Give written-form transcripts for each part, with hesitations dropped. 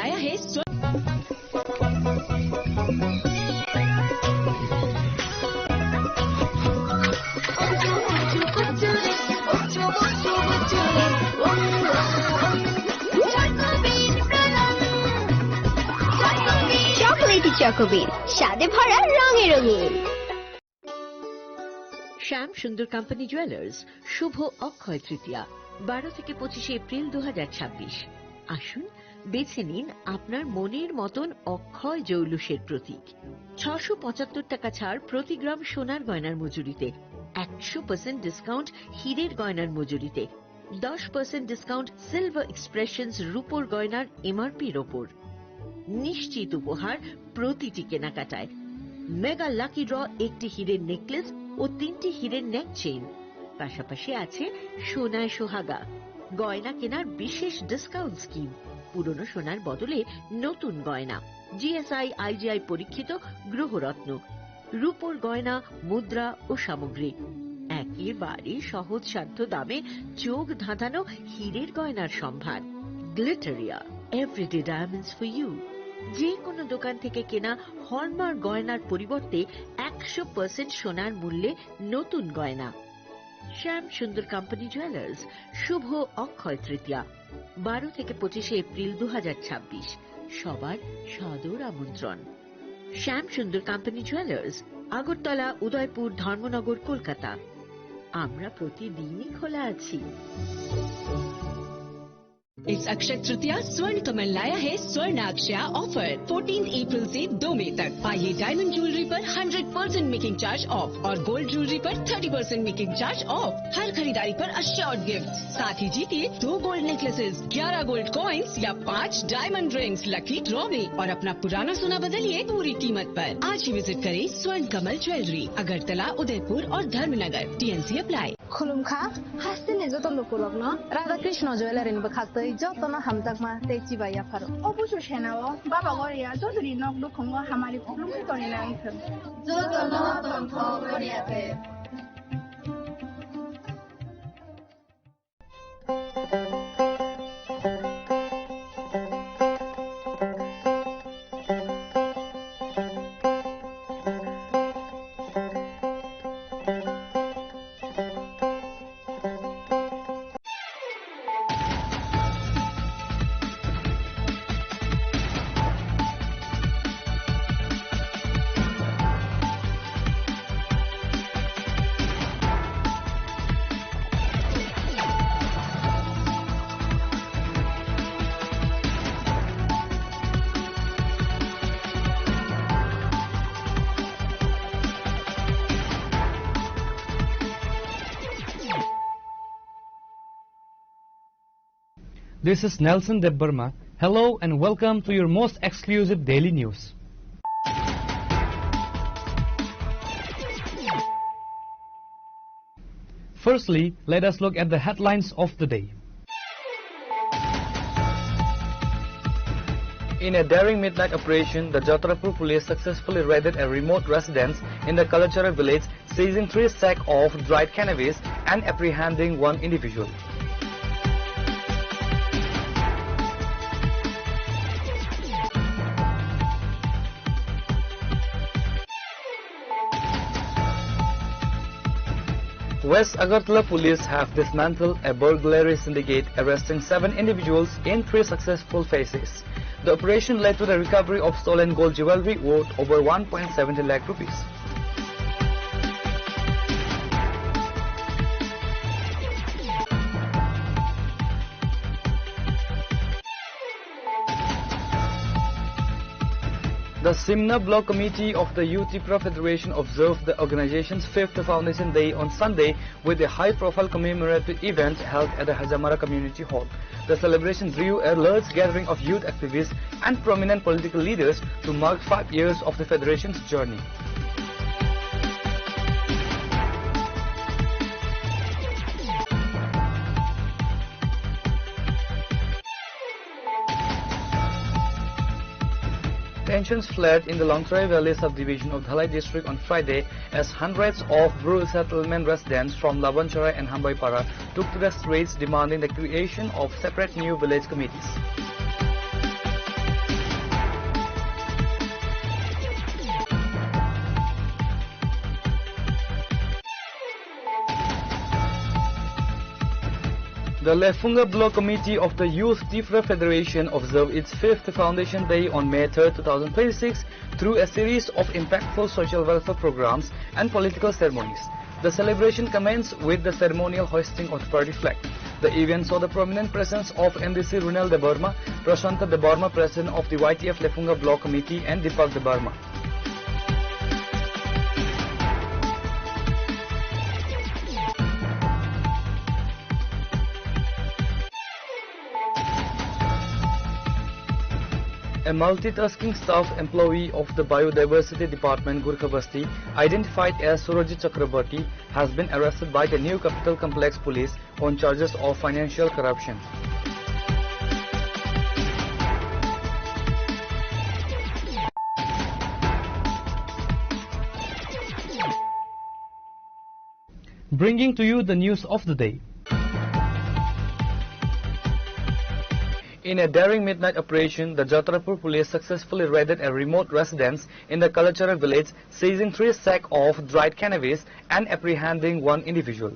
लाया है চকোলেটি চকোবিন, স্বাদে ভরা রঙে রঙিন। শ্যাম সুন্দর কোম্পানি জুয়েলার্স শুভ অক্ষয় তৃতীয়া 12 থেকে 25 এপ্রিল 2026। আসুন বেছে নিন আপনার মনের মতন অক্ষয় জৌলুসের প্রতীক। 675 টাকা ছাড় প্রতি গ্রাম সোনার গয়নার মজুরিতে, 100% ডিসকাউন্ট হীরের গয়নার মজুরিতে, 10% ডিসকাউন্ট সিলভার এক্সপ্রেশনস রূপোর গয়নার এমআরপির ওপর। নিশ্চিত উপহার প্রতিটি কেনাকাটায়। মেগা লাকি ড্র একটি হীরের নেকলেস ও 3টি হীরের নেক চেইন, পাশাপাশি আছে সোনায় সোহাগা। গয়না কেনার বিশেষ ডিসকাউন্ট স্কিম, পুরনো সোনার বদলে নতুন গয়না, জিএসআই আইজিআই পরীক্ষিত গ্রহরত্ন, রূপোর গয়না, মুদ্রা ও সামগ্রী, একেবারে সহজসাধ্য দামে চোখ ধাঁধানো হীরের গয়নার সম্ভার। Glitteria, everyday diamonds for you. যে কোনো দোকান থেকে কেনা হলমার্ক গয়নার পরিবর্তে 100% সোনার মূল্যে নতুন গয়না। শ্যাম সুন্দর কোম্পানি জুয়েলার্স শুভ অক্ষয় তৃতীয়া 12 থেকে 25 এপ্রিল 2026। সবার সাদর আমন্ত্রণ। শ্যাম সুন্দর কোম্পানি জুয়েলার্স, আগরতলা, উদয়পুর, ধর্মনগর, কলকাতা। আমরা প্রতিদিনই খোলা আছি। इस अक्षय तृतीया स्वर्ण कमल लाया है स्वर्ण अक्षया ऑफर 14 अप्रैल से 2 मई तक। पाइए डायमंड ज्वेलरी पर 100% मेकिंग चार्ज ऑफ और गोल्ड ज्वेलरी पर 30% मेकिंग चार्ज ऑफ। हर खरीदारी पर अश्योर्ड गिफ्ट, साथ ही जीतिए 2 गोल्ड नेकलेसेस, 11 गोल्ड कॉइन्स या 5 डायमंड रिंग्स लकी ड्रॉ में, और अपना पुराना सोना बदलिए पूरी कीमत पर। आज ही विजिट करें स्वर्ण कमल ज्वेलरी, अगरतला, उदयपुर और धर्मनगर। TNC apply. खुलुमखा हासिने जतन लोकलग्न राधा कृष्ण ज्वेलरी बखाक्तै जतन हामताकमा तेची बाया फारो अबुसु सेनाओ बाबा गरिया जजरी नक दुखंग हामारि खुलुमखै तरिना आइथन जतन तन्थ गरियाते। This is Nelson Debbarma. Hello and welcome to your most exclusive daily news. Firstly, let us look at the headlines of the day. In a daring midnight operation, the Jatrapur police successfully raided a remote residence in the Kalachara village, seizing 3 sacks of dried cannabis and apprehending 1 individual. West Agartala police have dismantled a burglary syndicate, arresting 7 individuals in 3 successful phases. The operation led to the recovery of stolen gold jewelry worth over 1.70 lakh rupees. The Simna Block Committee of the Youth Tripura Federation observed the organization's 5th Foundation Day on Sunday with a high-profile commemorative event held at the Hajamara Community Hall. The celebration drew a large gathering of youth activists and prominent political leaders to mark 5 years of the Federation's journey. Tensions flared in the Longtrai Valley subdivision of Dhalai district on Friday as hundreds of rural settlement residents from Labancharai and Hambaipara took to the streets demanding the creation of separate new village committees. The Lefunga Block Committee of the Youth Tifra Federation observed its 5th Foundation Day on May 3, 2026 through a series of impactful social welfare programs and political ceremonies. The celebration commenced with the ceremonial hoisting of the party flag. The event saw the prominent presence of MDC Runel Debarma, Prashanta Debarma, President of the YTF Lefunga Block Committee, and Deepak Debarma. A multitasking staff employee of the Biodiversity Department, Gurkha Basti, identified as Surajit Chakrabarti, has been arrested by the New Capital Complex Police on charges of financial corruption. Bringing to you the news of the day. In a daring midnight operation, the Jatrapur police successfully raided a remote residence in the Kalachara village, seizing 3 sacks of dried cannabis and apprehending 1 individual.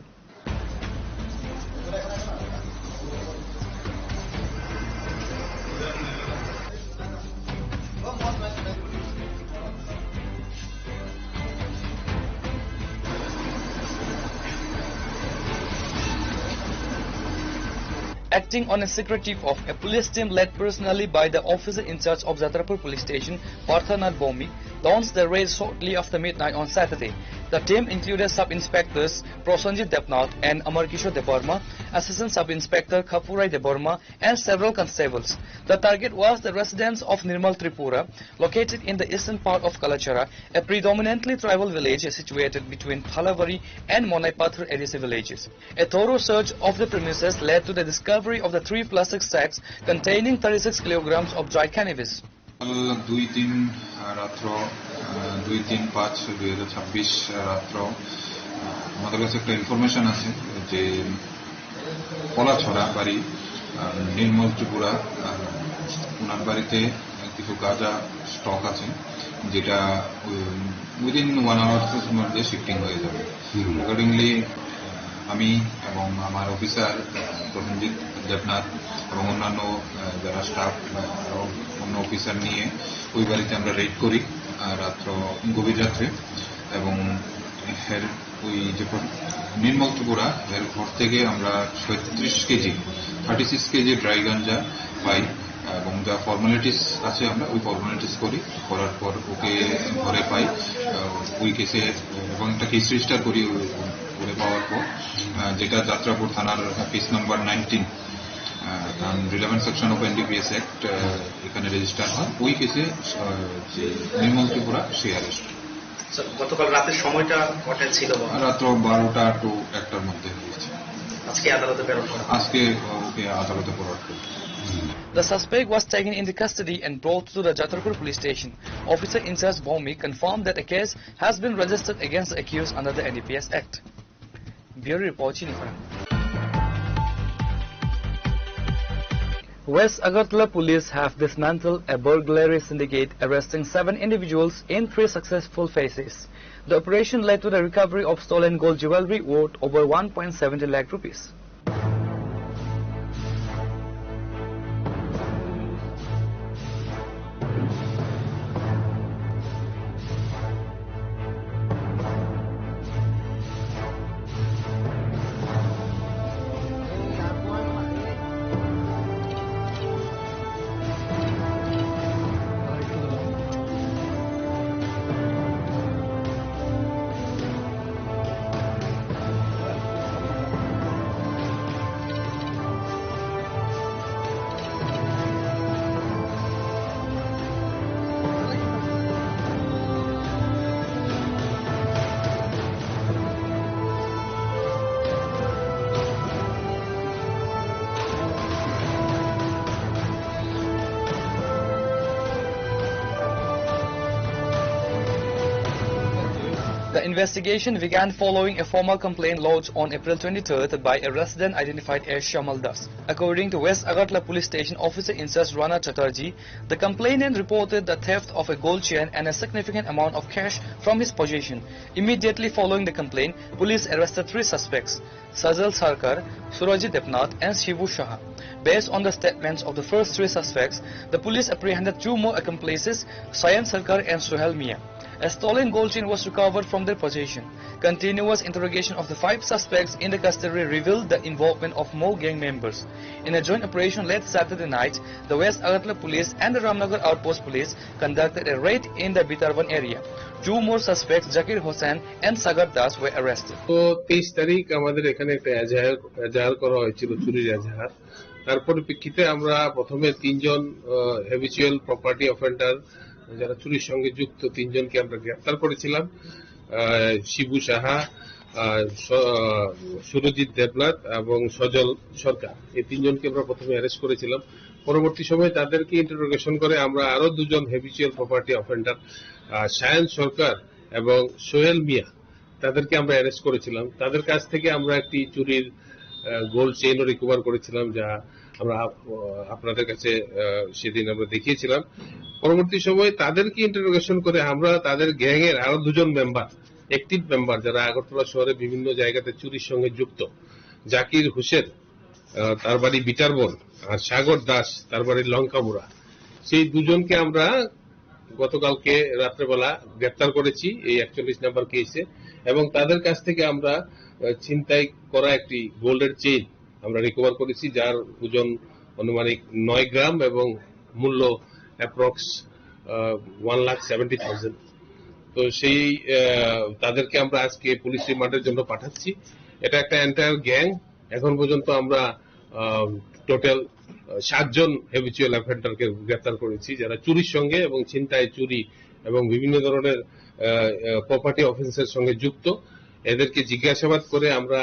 Acting on a secretive of a police team led personally by the officer in charge of Jatrapur police station, Parthanath Bhumi, launched the raid shortly after midnight on Saturday. The team included Sub-Inspectors Prosenjit Debnath and Amar Kishore Debarma, Assistant Sub-Inspector Khapurai Debarma, and several constables. The target was the residence of Nirmal Tripura, located in the eastern part of Kalachara, a predominantly tribal village situated between Phalavari and Monaipathur adjacent villages. A thorough search of the premises led to the discovery of the 3 plastic sacks containing 36 kilograms of dried cannabis. 2-3 রাত্র 2-3-5-2026 রাত্র আমাদের কাছে একটা information আছে যে কলাছড়া বাড়ি নির্মল ত্রিপুরা ওনার বাড়িতে কিছু গাঁজা স্টক আছে যেটা উইদিন 1 আওয়ারের মধ্যে শিফটিং হয়ে যাবে। অ্যাকর্ডিংলি আমি এবং আমার অফিসার প্রসেনজিৎ দেবনাথ এবং অন্যান্য যারা স্টাফ অন্য অফিসার নিয়ে ওই বাড়িতে আমরা রেড করি গভীর রাত্রে এবং ওই যে নির্মল ত্রিপুরা এর ঘর থেকে আমরা 36 কেজি ড্রাই গাঞ্জা পাই এবং যা ফর্মালিটিস আছে আমরা ওই ফর্মালিটিস করার পর ওকে ঘরে পাই ওই কেসে এবং একটা কেস রেজিস্টার করি করে পাওয়ার পর যেটা যাত্রাপুর থানার case number 19 relevant section of NDPS act এখানে রেজিস্টার হয় ওই কেসে যে নির্মল ত্রিপুরা সে অ্যারেস্ট। গতকাল রাতের সময়টা কটা ছিল? রাত্র 12টা to 1টার মধ্যে হয়েছে। আজকে আদালতে প্রেরণ করা আজকে ওকে আদালতে ফরওয়ার্ড করা। The suspect was taken into custody and brought to the Jatrapur police station. Officer in charge Bhumi confirmed that a case has been registered against the accused under the NDPS Act. Bureau Report, Chinifara. West Agartala police have dismantled a burglary syndicate, arresting 7 individuals in 3 successful phases. The operation led to the recovery of stolen gold jewelry worth over 1.70 lakh rupees. The investigation began following a formal complaint lodged on April 23rd by a resident identified as Shamal Das. According to West Agartala Police Station Officer Incharge Rana Chatterjee, the complainant reported the theft of a gold chain and a significant amount of cash from his possession. Immediately following the complaint, police arrested 3 suspects, Sajal Sarkar, Surajit Depnath and Shivu Shah. Based on the statements of the first 3 suspects, the police apprehended 2 more accomplices, Sayan Sarkar and Suhail Mia. A stolen gold chain was recovered from their possession. Continuous interrogation of the 5 suspects in the custody revealed the involvement of more gang members. In a joint operation late Saturday night, the West Agartala Police and the Ramnagar Outpost Police conducted a raid in the Bitarban area. 2 more suspects, Zakir Hossain and Sagar Das, were arrested. তো 23 তারিখ আমাদের এখানে একটা এজাহার করা হয়েছিল, চুরির এজাহার। তার পরিপ্রেক্ষিতে আমরা প্রথমে 3 জন হ্যাবিচুয়াল প্রপার্টি অফেন্ডার যারা চুরির সঙ্গে যুক্ত 3 জনকে আমরা গ্রেফতার করেছিলাম। শিবু সাহা, সুরজিৎ দেবনাথ এবং সজল সরকার, এই 3 জনকে আমরা প্রথমে অ্যারেস্ট করেছিলাম। পরবর্তী সময়ে তাদেরকে ইন্টারোগেশন করে আমরা আরো 2 জন হ্যাবিচুয়াল প্রপার্টি অফেন্ডার, সায়ন সরকার এবং সোহেল মিয়া, তাদেরকে আমরা অ্যারেস্ট করেছিলাম। তাদের কাছ থেকে আমরা একটি চুরির গোল্ড চেইনও রিকভার করেছিলাম, যা আমরা আপনাদের কাছে সেদিন আমরা দেখিয়েছিলাম। পরবর্তী সময়ে তাদেরকে ইন্টারোগেশন করে আমরা তাদের গ্যাংয়ের আরো 2 জন মেম্বার, অ্যাক্টিভ মেম্বার যারা আগরতলা শহরে বিভিন্ন জায়গাতে চুরির সঙ্গে যুক্ত, জাকির হোসেন তার বাড়ি বিটারবন আর সাগর দাস তার বাড়ি লঙ্কামুড়া, সেই 2 জনকে আমরা গতকালকে রাত্রেবেলা গ্রেপ্তার করেছি এই 41 নম্বর কেসে। এবং তাদের কাছ থেকে আমরা ছিনতাই করা একটি গোল্ডের চেইন আমরা রিকভার করেছি, যার ওজন আনুমানিক 9 গ্রাম এবং মূল্য অ্যাপ্রক্স 1,70,000। তো সেই তাদেরকে আমরা আজকে পুলিশ রিমান্ডের জন্য পাঠাচ্ছি। এটা একটা এন্টায়ার গ্যাং। এখন পর্যন্ত আমরা টোটাল 7 জন হ্যাবিচুয়াল অফেন্ডারকে গ্রেফতার করেছি, যারা চুরির সঙ্গে এবং ছিনতাই, চুরি এবং বিভিন্ন ধরনের প্রপার্টি অফেন্সের সঙ্গে যুক্ত। এদেরকে জিজ্ঞাসাবাদ করে আমরা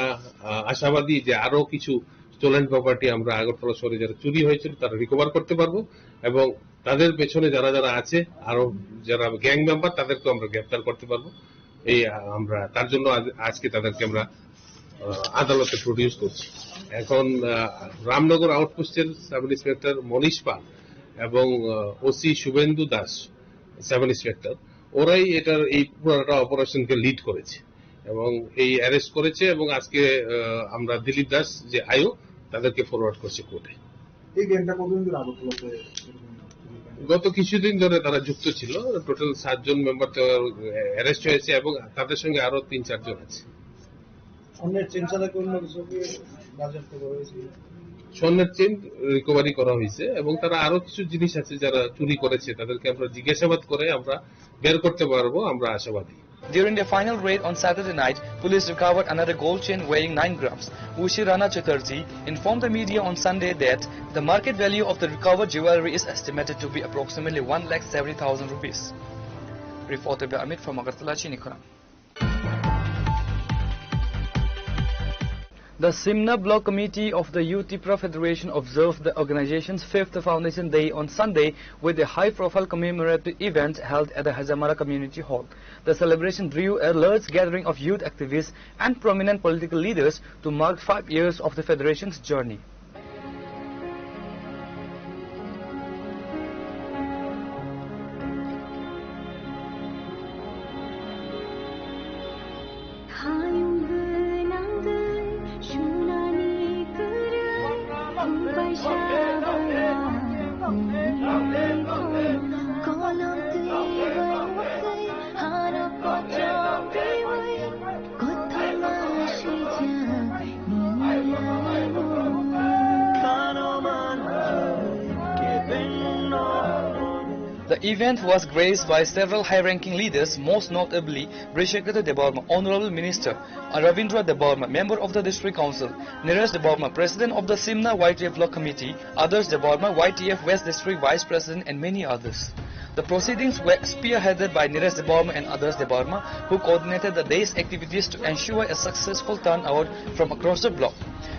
আশাবাদী যে আরো কিছু স্টোলেন প্রপার্টি আমরা আগরতলা শহরে যারা চুরি হয়েছিল তারা রিকভার করতে পারবো, এবং তাদের পেছনে যারা যারা আছে আরো যারা গ্যাং মেম্বার তাদেরকে আমরা গ্রেফতার করতে পারবো। এই আমরা তার জন্য আজকে তাদেরকে আমরা আদালতে প্রডিউস করছি। এখন রামনগর আউটপোস্টের সাব ইন্সপেক্টর মনীষ পাল এবং OC Suvendu Das sub inspector, ওরাই এটার এই পুরোটা অপারেশনকে লিড করেছে এবং এই অ্যারেস্ট করেছে। এবং আজকে আমরা দিলীপ দাস যে আয়ো তাদেরকে ফরওয়ার্ড করছে কোর্টে। এই গ্যাংটা কতদিন ধরে আগরতলাতে? গত কিছুদিন ধরে তারা যুক্ত ছিল। টোটাল 7 জন মেম্বার অ্যারেস্ট হয়েছে এবং তাদের সঙ্গে আরো 3-4 জন আছে। স্বর্ণের চেন ছাড়া কি অন্য কিছু বাজেয়াপ্ত করা হয়েছে? স্বর্ণের চেন রিকভারি করা হয়েছে এবং তারা আরো কিছু জিনিস আছে যারা চুরি করেছে তাদেরকে আমরা জিজ্ঞাসাবাদ করে আমরা বের করতে পারবো, আমরা আশাবাদী। During the final raid on Saturday night, police recovered another gold chain weighing 9 grams. Ushi Rana Chatterjee informed the media on Sunday that the market value of the recovered jewelry is estimated to be approximately 1,70,000 rupees. Reported by Amit from Agartala, Chinikhara. The Simna Block Committee of the Youth Tripura Federation observed the organization's 5th Foundation Day on Sunday with a high-profile commemorative event held at the Hazamara Community Hall. The celebration drew a large gathering of youth activists and prominent political leaders to mark 5 years of the Federation's journey. The event was graced by several high-ranking leaders, most notably Brishekata Debarma, Honorable Minister, Ravindra Debarma, Member of the District Council, Neeraj Debarma, President of the Simna YTF Block Committee, Adarsh Debarma, YTF West District Vice President and many others. The proceedings were spearheaded by Neeraj Debarma and Adarsh Debarma, who coordinated the day's activities to ensure a successful turnout from across the block.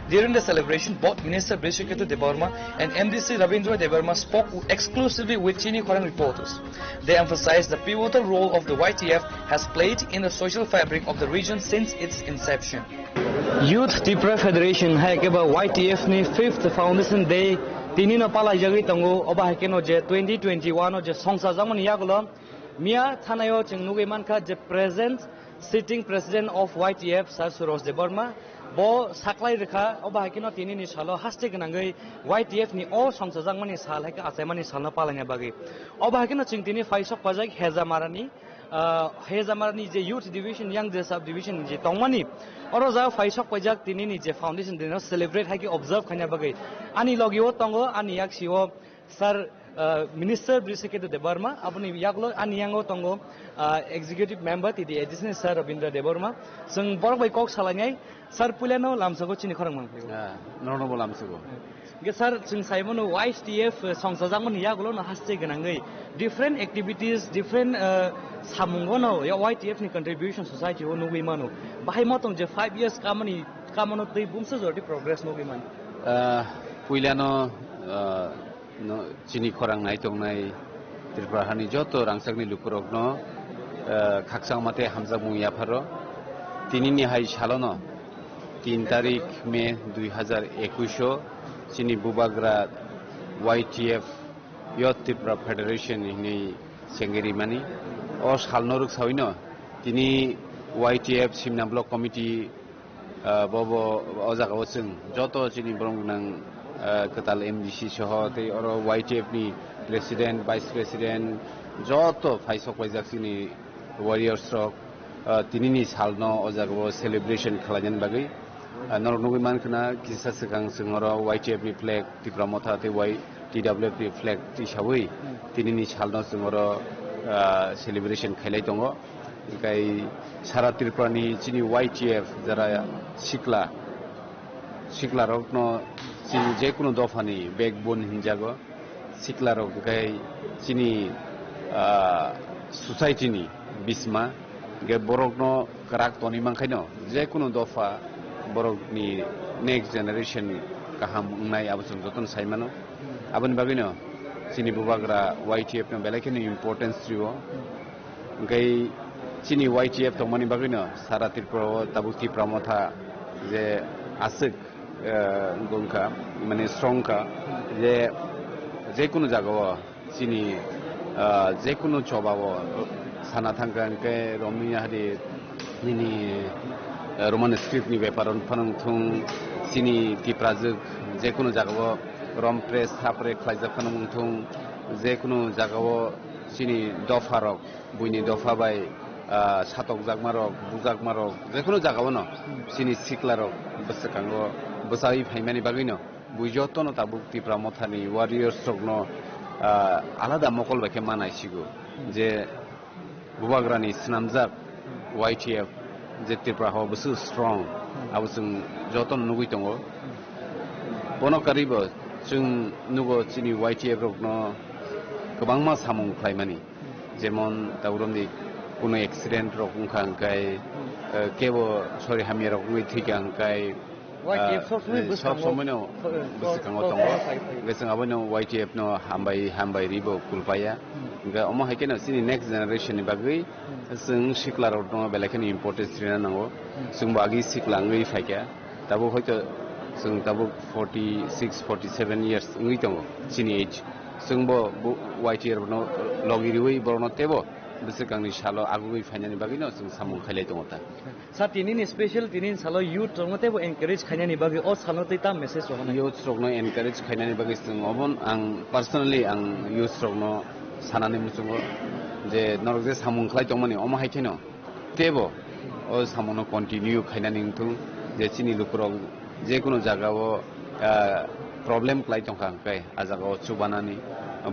During the celebration, both Minister Brishiketu Debarma and MDC Rabindra Debarma spoke exclusively with Chini Khorang reporters. They emphasized the pivotal role of the YTF has played in the social fabric of the region since its inception. Youth Tripura Federation haikeba YTF ni 5th Foundation Day tini no pala jagi tango oba hakeno je 2021 je songsa jamani yagulo mia thanayo chingnuge manka je present sitting president of YTF Sir Suros Debarma bo saklai rekha oba hakeno tini ni salo haste gnangai YTF ni o songsa jamani sal haka asaimani salna palanga bagi oba hakeno chingtini faisok pajak hezamarani hezamarani je youth division young sub division je tongmani oro ja faisok pajak tini ni je foundation dinner celebrate haki observe khanya bagai ani logio tongo ani yaksio sir Minister Brishiketu Debarma apni yaklo ani yango tongo executive member ti the additional sir Rabindra Debarma sung borok bai kok salangai sir puleno lamsago chini khorang mang norno bo lamsago ge sir sung saimono YTF songsajangmani yaklo na haste ganangai different activities different samungono ya YTF ni contribution society ho nugui mano bahai motong je 5 years kamano tei bumsa jordi progress nugui man puilano no chini khorang nai tong nai Tripura hani joto rangsakni lukurok no khaksang mate hamza muya pharo tini ni hai salono 3 tarik May 2021 chini bubagra YTF Youth Tripura Federation ni sengeri mani o salnoruk sawino tini YTF Simna Block Committee bobo ojaga osung joto chini brongnang ketal MDC soho te oro YTF ni president vice president joto faisok wajak sini warriors rock tinini salno ojago celebration khlajan bagai nornugui mankna kisa sekang singoro YTF ni flag ti pramotha te TWF ni flag ti sawi tinini salno singoro celebration khailai tongo kai sara Tripura ni chini YTF jara sikla rock no chini je kuno dofani backbone hinjago sikla rock kai chini society ni bisma ge borok no karak toni mangkhaino je kuno dofa borok ni next generation kaham ngai abusung joton saimano abon bagino chini bubagra YTF no belakene importance triwo gai chini YTF to mani bagino sara Tripura tabuti pramotha je asik gongka mane strongka je kuno jagao chini je kuno chobawo sana thangkan ke romia hadi nini roman script ni beparon phanang thung chini tiprajuk je kuno jagao rom press thapre khlaija phanang thung je kuno jagao chini dofarok buini dofa bai satok jakmarok bujakmarok je kuno jagao no chini siklarok besakango besai faimani bagino bujotono tabuk Tripura mothani warriors rokno alada mokol bake manaisigo je bubagrani snamjak YTF je Tripura ho busu strong abusung joton nugui tongo bono karibo chung nugo chini YTF rokno kobangma samung khlaimani jemon tauromni kuno accident rok ungkhang kai kebo sorry hamia rok ngui thikang kai YTF somono buskango tongo gesang abono YTF no hambai ribo kulpaya ga omo hakena sini next generation ni bagui sung sikla rok no belakeni importance rina nango sung bagi siklangai faika tabo hoito sung tabo 46 47 years ngui tongo sini age sung bo YTF no logiriwi borno tebo besekangni salo agui fainani bagino sung samung khailai tongota sa tinin special tinin salo youth tongote bo encourage khainani bagi o salo ta message rogna youth rogno encourage khainani bagi sung obon ang personally ang youth rogno sanani musungo je norje samung khlai tongmani omo haikeno tebo o samono continue khainani tung je chini lukurok je kuno jagao problem khlai tongkhang kai ajagao chubanani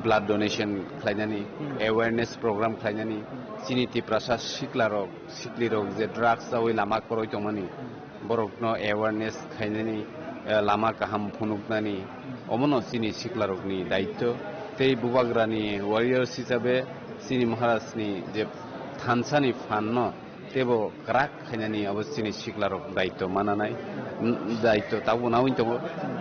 blood donation khlainani awareness program khlainani chini Tripura siklarok siklirok je drugs awai lama koroi tongmani borokno awareness khlainani lama kaham phunuknani omono chini siklarokni daitto tei bubagrani warriors hisabe chini maharajni je thansani fanno tebo karak khainani abostini siklarok daitto mananai daitto tabu nawin to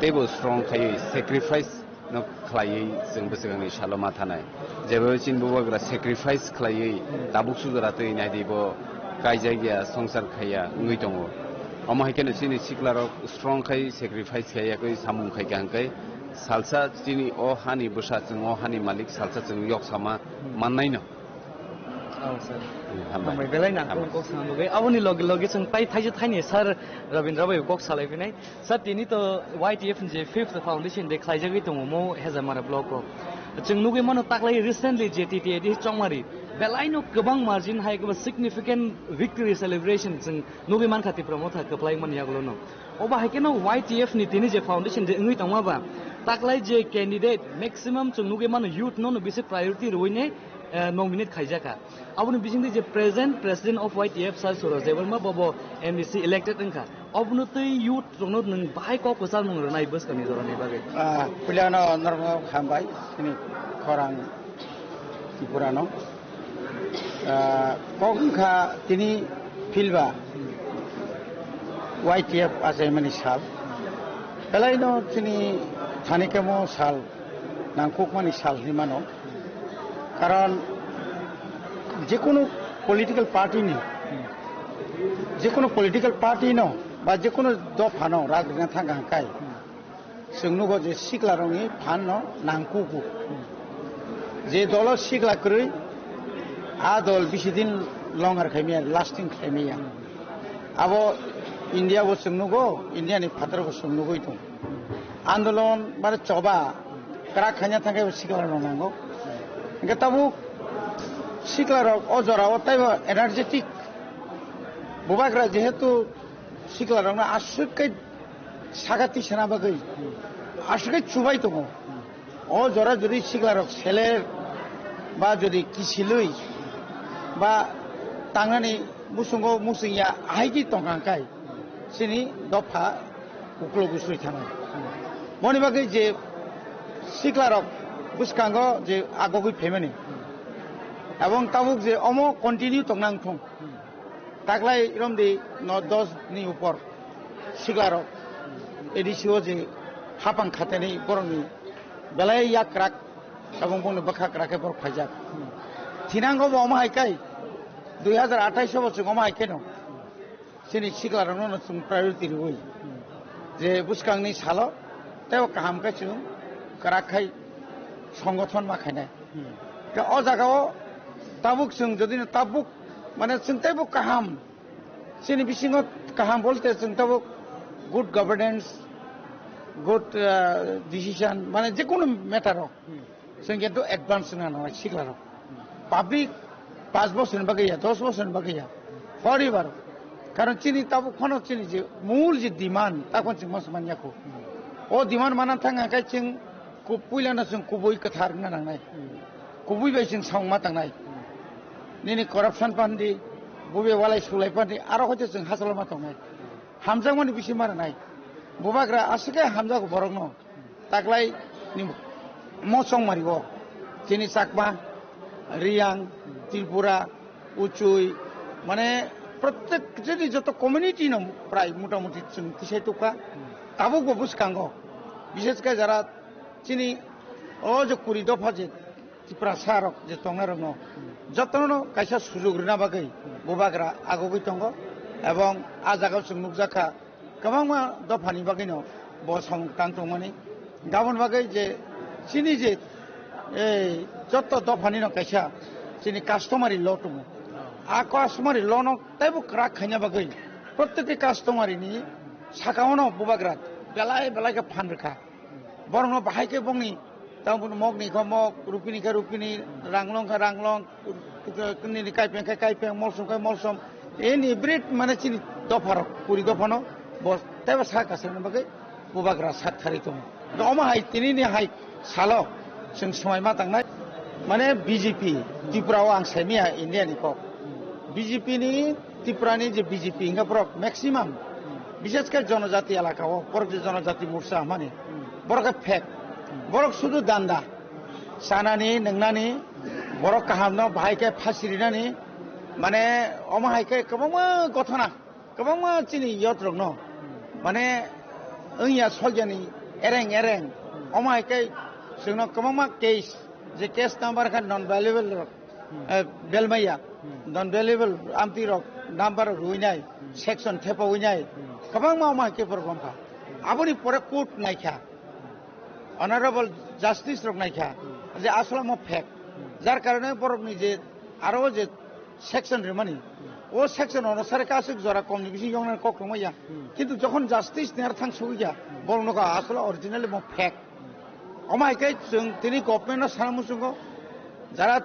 tebo strong khai sacrifice no khlai jeng besagani saloma thanai jebo chin bubagra sacrifice khlai tabuk sudara tei nai dibo kai jaiya songsar khaya ngui tongo ama haikene chini siklarok strong khai sacrifice khaya koi samung khai gangkai salsa chini o hani busa chung o hani malik salsa chung yok sama mannai no Mai belai nak kok sama gue. Awalnya lagi seng pai thai ni sar Ravindra Bhai kok salai pinai. Sat ini to YTF je 5th foundation de khai jagi to mo Hazamara block ko. Chung nuge mano taklai recently JTT di chongmari. Belai no kebang margin hai ke significant victory celebration chung nuge man khati promote ha keplai man yaglo no. Oba hai ke no YTF ni tini je foundation de ngui tongma ba. Taklai je candidate maximum chung nuge mano youth no bisi priority roine nominate khaijaka abuni bijingdi je present president of YTF sir Suraj Devarma bobo MDC elected engka abunu tei youth jongno nang bai ko kusal nang nai bus kami jorani bagai puliano normo hambai ini korang Tripurano kongka tini filba YTF asaimani sal pelaino tini thanikemo sal nangkukmani sal himano কারণ যে কোনো political party ন বা যে কোনো দফা ন রাজনীতি থাকায় जोंनुगो जे सिक्लारंनि फान न नांकुकु जे दल सिक्लाक्रै आ दल बिसिदिन लंगार खायमिया लास्टिं खायमिया आबो इंडिया बो जोंनुगो इंडियानि फादर बो जोंनुगो दं आंदोलन बारे चबा क्रा खायना थाखाय सिक्लारं नांगौ इनका ताबु सिक्लारं अजराव ताइबो एनार्जेटिक बुबाग्रा जेहेतु सिक्लारं आसुकै सागाति सेना बागै आसुकै चुबाय दङ अ जरा जुदि सिक्लारं सेलेर बा जुदि किसिलै बा तांनानै मुसुंगो मुसुंया आहायगि दंखांखाय सिनि दफा उक्ल गुसुय थानाय मनि बागै जे सिक्लारं बुसकांगो जे आगगै फेमेनि এবং তাবুক যে অমো কন্টিনিউ তংনাং থং তাকলাই রমদি 9-10 नि ऊपर सिक्लारं एडिसिओ जे हापां खातेनि बरंनि बेलाय याक्राक এবং বনে बखाक्राके बर फायजाक थिनांगो बमा हायकाय 2028 বছর গমা हायकेनो सिनि सिक्लारं नो सुं प्रायोरिटी रय जे बुसकांनि सालो तेव काहामका सुं कराखाय संगठन माखायनाय ता अ जागाव ताबुक जों जदि ताबुक माने जों ताबुक काहाम सिनि बिसिङाव काहाम बोलते जों Tabuk good governance good decision माने जेकुनु मेटाराव जों किन्तु एडभान्स ना सिक्लारं पाब्लिक 5 বছর बागैया 10 বছর बागैया फरिबार कारण चिनि ताबुक खनो चिनि जे मूल जे डिमांड ताकोन जों मसमानियाखौ ओ डिमांड माना थाङाखाय जों पुइलाना जों कुबुइ कथार नांनाय कुबुइ बाय जों सावमा थांनाय निनि करप्शन पान्दी बुबे वालाय सुलाय पान्दी आरो हयतो जों हासलामा थांनाय हामजांमानि बिसि मारनाय बुबाग्रा आसिके हामजाखौ बरंन ताकलाय नि मसं मारिबो चिनि चाकमा रियां त्रिपुरा उचुई माने प्रत्येक जोंनि जत कमिउनिटी न प्राय मोटामुटी जों किसाय टका ताबुक बुसकांगो विशेषकर जरा चिनि ओ जो कुरि दफा जे त्रिपुरा सारक जे तंनारंग जतनो कायसा सुजुग रिना बागै बुबाग्रा आगगै दङ এবং आ जागाव जों नुजाखा गोबां दफानि बागै न बसं तांतंमानि गाबोन बागै जे चिनि जे जत दफानि न कायसा चिनि कास्टमारि ल दङ आ कास्टमारि ल न ताइबो क्राक खायना बागै प्रत्येक कास्टमारिनि साकावनो बुबाग्रा बेलाय बेलायके फानरखा बरं बाहायके बंनि ताबुन मगनि मग रुपिनि का रुपिनि रांलं का रांलं कुनि कायपें का कायपें मलसम का मलसम एनि ब्रेड माने चिनि दफार कुरि दफानो बस ताइबो साकासनो बागै बुबाग्रा साथारि दङ गमा हाय तिनि हाय सालो जों समय मा थांनाय माने बीजेपी त्रिपुराव आं सायमिया इन्डियानि को बीजेपी नि त्रिपुरानि जे बीजेपी इंगा ब्रक मैक्सिमाम विशेषकर जनजाति एलाकाओ बरक जनजाति मोर्चा माने बरक फेक बरक सुदु दान्दा सानानि नंनानि बरक काहामनो बाहायके फासिरिनानि মানে অমাহাইকে গোबां गथना गोबां चिनि यत्रक न माने ओइया सलजानि एरें अमाहाइके जोंनाव गोबां केस जे केस नाम्बार का नन भैल्युएबल बेलमाया नन भैल्युएबल आमति रक नाम्बार हुइनाय सेक्शन थेपा हुइनाय गोबां अमाहाइके प्रब्लेमखा आबोनि परे कोर्ट नायखा अनारेबल जास्टिस रक नायखा जे आसला म फेक जार कारणे बरकनि जे आरो जे सेक्शन रेमानि ओ सेक्शन अनुसार कासिक जरा कमनि बिसि यंना ककमैया किन्तु जखन जास्टिस नेर थांसौया बरनका आसला ओरिजिनली म फेक अमाहाइके जों दिनै गभर्नमेन्टआ सानामुसुंगो যারা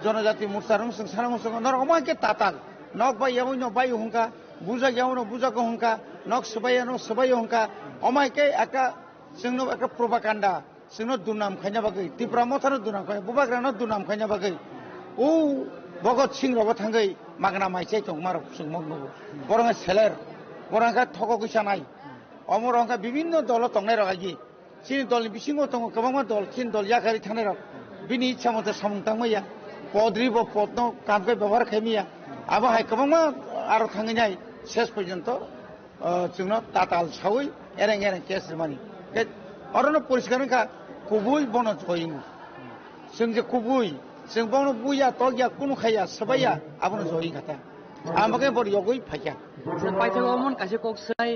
জনজাতি মোর্চারং जों सानामुसुंगो नर अमाहाइके ताताल नक बायाव न बाय हुंका बुजा गयाव न बुजाको हुंका नक सबाया न सबाय हुंका अमाहाइके एका जोंनो एका प्रोपागान्डा जोंनो दुनाम खायना बागै तिप्रा मथानो दुनाम खाय बुबाग्रानो दुनाम खायना बागै ओ भगत सिंह रबो थांगै मागना माइसे दं मार जों मगनो बरंगा सेलेर बरंगा थको गैसानाय अमरंगा विभिन्न दल तंनाय रगागि चिनि दलनि बिसिङाव दङ गोबां दल चिन दल याखारि थानाय रग बिनि इच्छा मथे सामुंतांमैया पद्रि ब पद्नो कामके व्यवहार खायमिया आबहाय गोबां आरो थाङैनाय शेष पर्यन्त जोंनो ताताल सावै एरें केस मानि अरनो परिष्कारनका कुबुय बन जयिं जों जे कुबुय जों बावनो बुया तगिया कुनु खाया सबाया आबनो जयिं खाता आमके बर यगै फाया पाइथागो अमन कासे कक्साय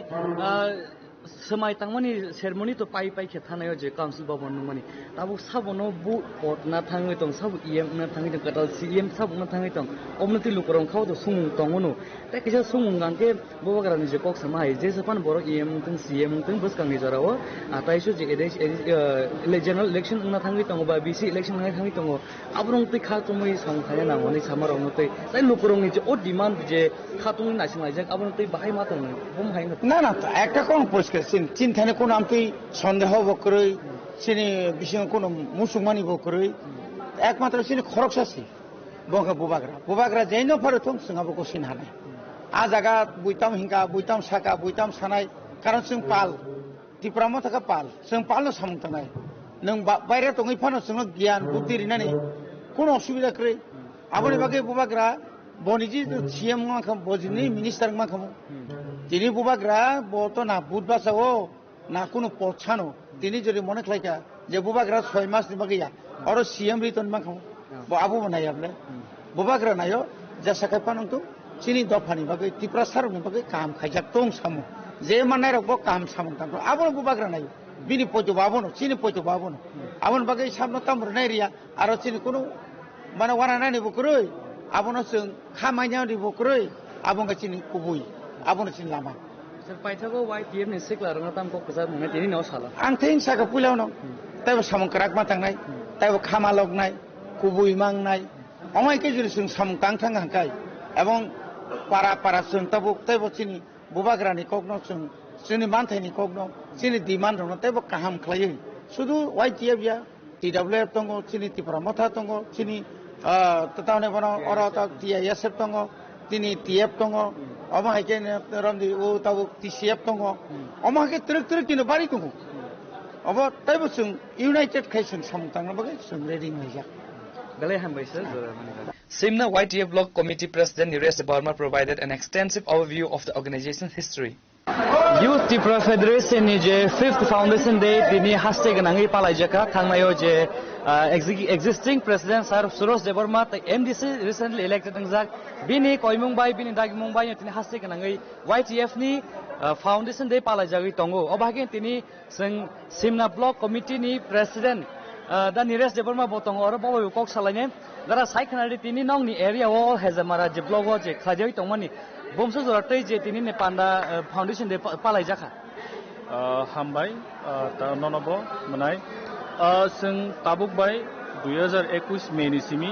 समाय तांमानि सेरेमनी तो पाइ खेथानाय जे काउन्सिल भवन नुमानि ताबु साबनो बु पटना थाङै दं सब इएम ना थाङै दं कटाल सीएम सब ना थाङै दं अमनति लुकरं खाव तो सुमुं दंगनो ता किसा सुमुं गांके बबगरानि जे कक्सा माय जे सपान बर इएम तं सीएम तं बसकांनि जराव आताइसो जे जनरल इलेक्शन ना थाङै दं बा बीसी इलेक्शन ना थाङै दं आबरं ति खातुमै संखाया नामनि सामारंनो तै ताइ लुकरंनि जे ओ डिमान्ड जे खातुमै नासिंलाइजak आबरं तै बाहाय मातों बम हाय ना একটা কোন চিন্তানে কোন আমতি সন্দেহ বকরই চিনি বিসিং কোন মুসলমানি বকরই একমাত্র চিনি খরকসাসি বঙ্গা বুবাগ্রা যেইনো ফারতম সিংহাবো কোসিন হানাই आ जागा बुइताम हिंगा बुइताम साका बुइताम सानाय कारण जों पाल तिप्रामा थाका पाल जों पालनो सामुंतानाय नों बायरे तङै फानो जों गियान बुद्धि रिनानै कोन असुबिदा क्रै आबनि बागे बुबाग्रा बनिजि सीएम माखम बजिनि मिनिस्टार माखम তিনি বুবাগ্রা বতো না বুধবাসাও না কোনো পছানো তিনি যদি মনে খাইকা যে বুবাগ্রা 6 মাস নিবা গিয়া আর সিএম রিতন মাখাও আবু বানাই আপনি বুবাগ্রা নাইও যা সাকাই পানন্তু চিনি দফানি বাগে তিপ্রা সারনি বাগে কাম খাইজাক তং সামু যে মানাই রকব কাম সামু তাম আবন বুবাগ্রা নাইও বিনি পয়তো বাবনো চিনি পয়তো বাবনো আবন বাগে সামনো তামর নাইরিয়া আর চিনি কোনো মানে ওয়ানা নানি বকরই আবনো जों খামাইনাও দি বকরই আবনga চিনি কুবুই आबोनो चिन लामा सर पाइथागो वाइटिएफ नि सिक्ला रंगा ताम को कजार मुने तिनि न साला आं थैन साका पुलावनो ताइबो सामंकराक मा थांनाय ताइबो खामा लगनाय कुबुइ मांनाय अमाइके जुरि जों सामंकां थां हांकाय एवं पारा जों ताइबो चिनि बुबाग्रानि कगनो जोंनि मानथायनि कगनो चिनि डिमान्ड दङ ताइबो काहाम खालायो शुधु वाइटिएफ या टिडब्ल्यूएफ दङ चिनि तिप्रा मथा दङ चिनि ततावने बन अरता टिआइएसएफ दङ तिनि टिएफ दङ अमाहाइके रमदि ओ ताबो टिसिएफ दङ अमाहाइके ट्रक किनो बारि दङ अब ताइबो जों युनाइटेड खायसों सामतांनो बागै जों रेडि नयजा गले हामबाय sir Simna YTF Block Committee President Niresh Debarma provided an extensive overview of the organization's history. Youth Tripura Federation ni je 5th Foundation Day dini haste ganangi palaijaka thangmayo je existing President Sir Suresh Debarma the MDC recently elected ngjak bini koimungbai bini dagimungbai tini haste ganangi YTF ni Foundation Day palaijagi tongo obhage tini Simna Block Committee ni President da Niresh Debarma botong oro bawo kok salaine dara saikhanari tini nongni area wall hezamara je blog je khajai tongmani bomso joratei je tini ne panda foundation de palai jaka हामबाय ननबो मोनाय जों ताबुक बाय 2021 मेनि सिमी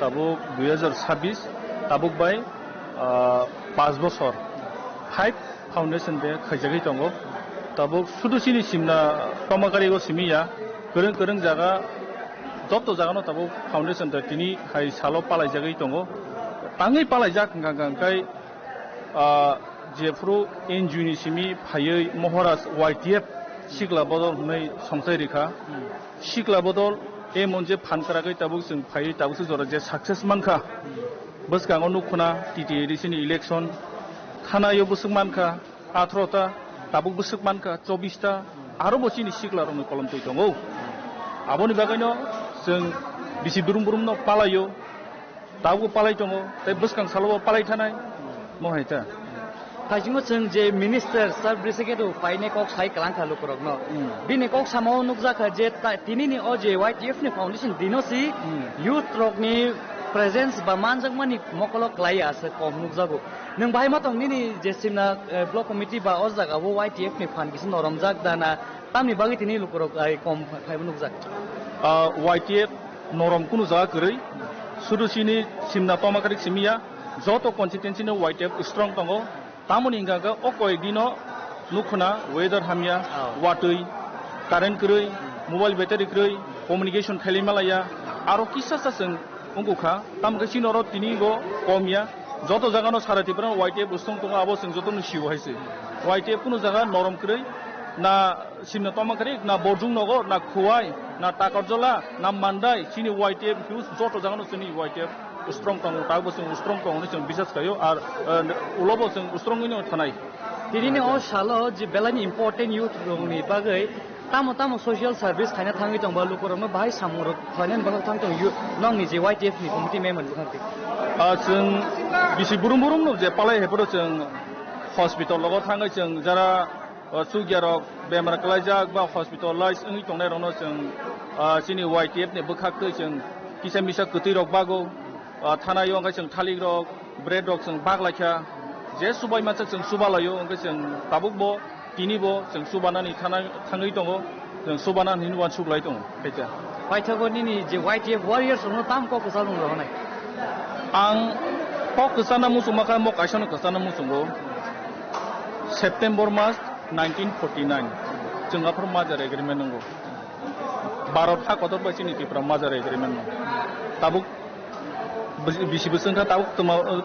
ताबुक 2026 ताबुक बाय 5 बছर 5 फाउंडेशन दे खैजागै दंगो ताबुक सुदुसिनि सिमना कमाकारिगो सिमिया गोरों जागा जत जागानो ताबुक फाउंडेशन दे तिनि हाय सालो पालाय जागै दंगो ताङै पालाय जाक गांगांकाय जेफ्रु एनजिओनि सिमी फायै महाराज वाइटिएफ सिग्ला बदल नै संसाय रेखा सिग्ला बदल ए मोनसे फानकाराखै ताबुक जों फायै ताबुक जरा जे success मानखा boskango nukuna TTADC ni election khanayo busuk manka 18ta tabuk busuk manka 24ta aro bochini sikla rong kolom toi tongo aboni bagaino जों बिसि बुरुम बुरुम no palayo tabu palai tongo tai buskang salo palai thanai mohita Kajingo जों जे minister सब ब्रिसेकेटो फाइने कक साइ कलां खालु करगनो बिने कक सामाव नुकजाखा जे तिनिनि अ जे YTF नि foundation दिनोसि youth रकनि presence बा मानजगमानि मकल क्लाइ आसे कम नुकजागो नों बाहाय मातंनि जे सिमना ब्लक कमिटि बा अ जागावो YTF नि फान किसिम नरमजाक दाना तामनि बागै तिनि लुकरक कम फाइबो नुकजाक YTF नरम कुनु जागा गरै सुदुसिनि सिमना तमाकारिक सिमिया जतो कन्सिस्टेन्सि नि YTF स्ट्रंग दंगो तामनि इंगागा अकय दिनो नुखना वेदर हामिया वाटै कारेन्ट गरै मोबाइल बेटारि गरै कम्युनिकेशन खालिमालाया आरो किसासा जों उंगुखा तामगे सिनरो तिनिगो कमिया जतो जागानो सारातिफोरा YTF स्ट्रंग दंगो आबो जों जतो नुसियो हायसे YTF कुनु जागा नरम गरै ना सिमना तमाकारिक ना बरजुं नगर ना खुवाय ना टाकरजला ना मान्दाय सिनि YTF हिउज जतो जागानो सिनि YTF strong tong tabu sing strong tong ni sing bisas kayo ar ulobo sing strong ni thanai tirini o shalo je belani important youth rongni bagai tamo social service thaina thangi tong balu korama bai samur thainen bang thang tong you nong ni je YTF ni committee member bukhangti जों बिसि बुरुम बुरुम no जे पालाय हेफोरो जों hospital लगो थाङै जों जरा सुगियारक बेमार कलाइजाक बा hospitalise ओइ तंनाय रनो जों सिनि YTF नि बखाखै जों किसा मिसा कतै रक बागो थानायो ओंखाय जों थालिक रक ब्रेड रक जों बागलाखा जे सुबाय मानसि जों सुबालायो ओंखाय जों ताबुकबो तिनिबो जों सुबानानै थाङै दङ जों सुबानानै नुवान सुग्लाय दङ बेटा फाइथागोनि नि जे YTF वारियर्स नो ताम को कसा दङ रहनाय आं पक कसाना मुसुमाखा म काइसनो कसाना मुसुंगो सेप्टेम्बर मास 1949 जोंगाफोर माजार एग्रीमेन्ट नंगौ भारत हाकतर बायसिनि किफ्रा माजार एग्रीमेन्ट ताबुक बिसि बोसोरखा ताबुक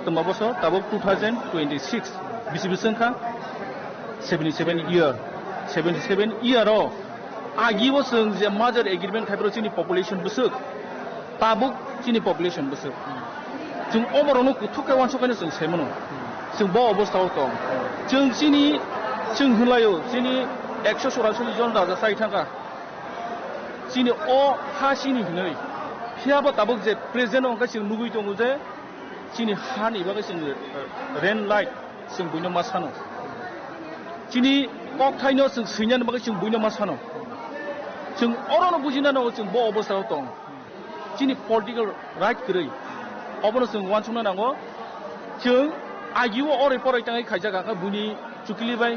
तमा बोसोर ताबुक 2026 बिसि बोसोरखा 77 इयार आगिबो जों जे माजार एग्रीमेन्ट थाइब्रो सिनि पपुलेशन बोसोर ताबुक सिनि पपुलेशन बोसोर जों अमरनो कुथुके वानसकानो जों सेमनो जों बो अवस्थायाव दं जों सिनि जों होलायो सिनि 144 जन राजा साइ थाखा सिनि अ हा सिनि नै हियाबो ताबुक जे प्रेजेन्ट अंका जों लुगै दङ जे सिनि हानि बागै जों रेन लाइट जों बयनो मा सानो सिनि कक थाइनो जों सैनानि बागै जों बयनो मा सानो जों अरनो बुजिनानो जों बो अवस्थायाव दं सिनि पलिटिकल राइट गरै अबनो जों वानसुना नांगौ जों आगिव अरै फरायताङै खायजागा बुनि चुकिलिबाय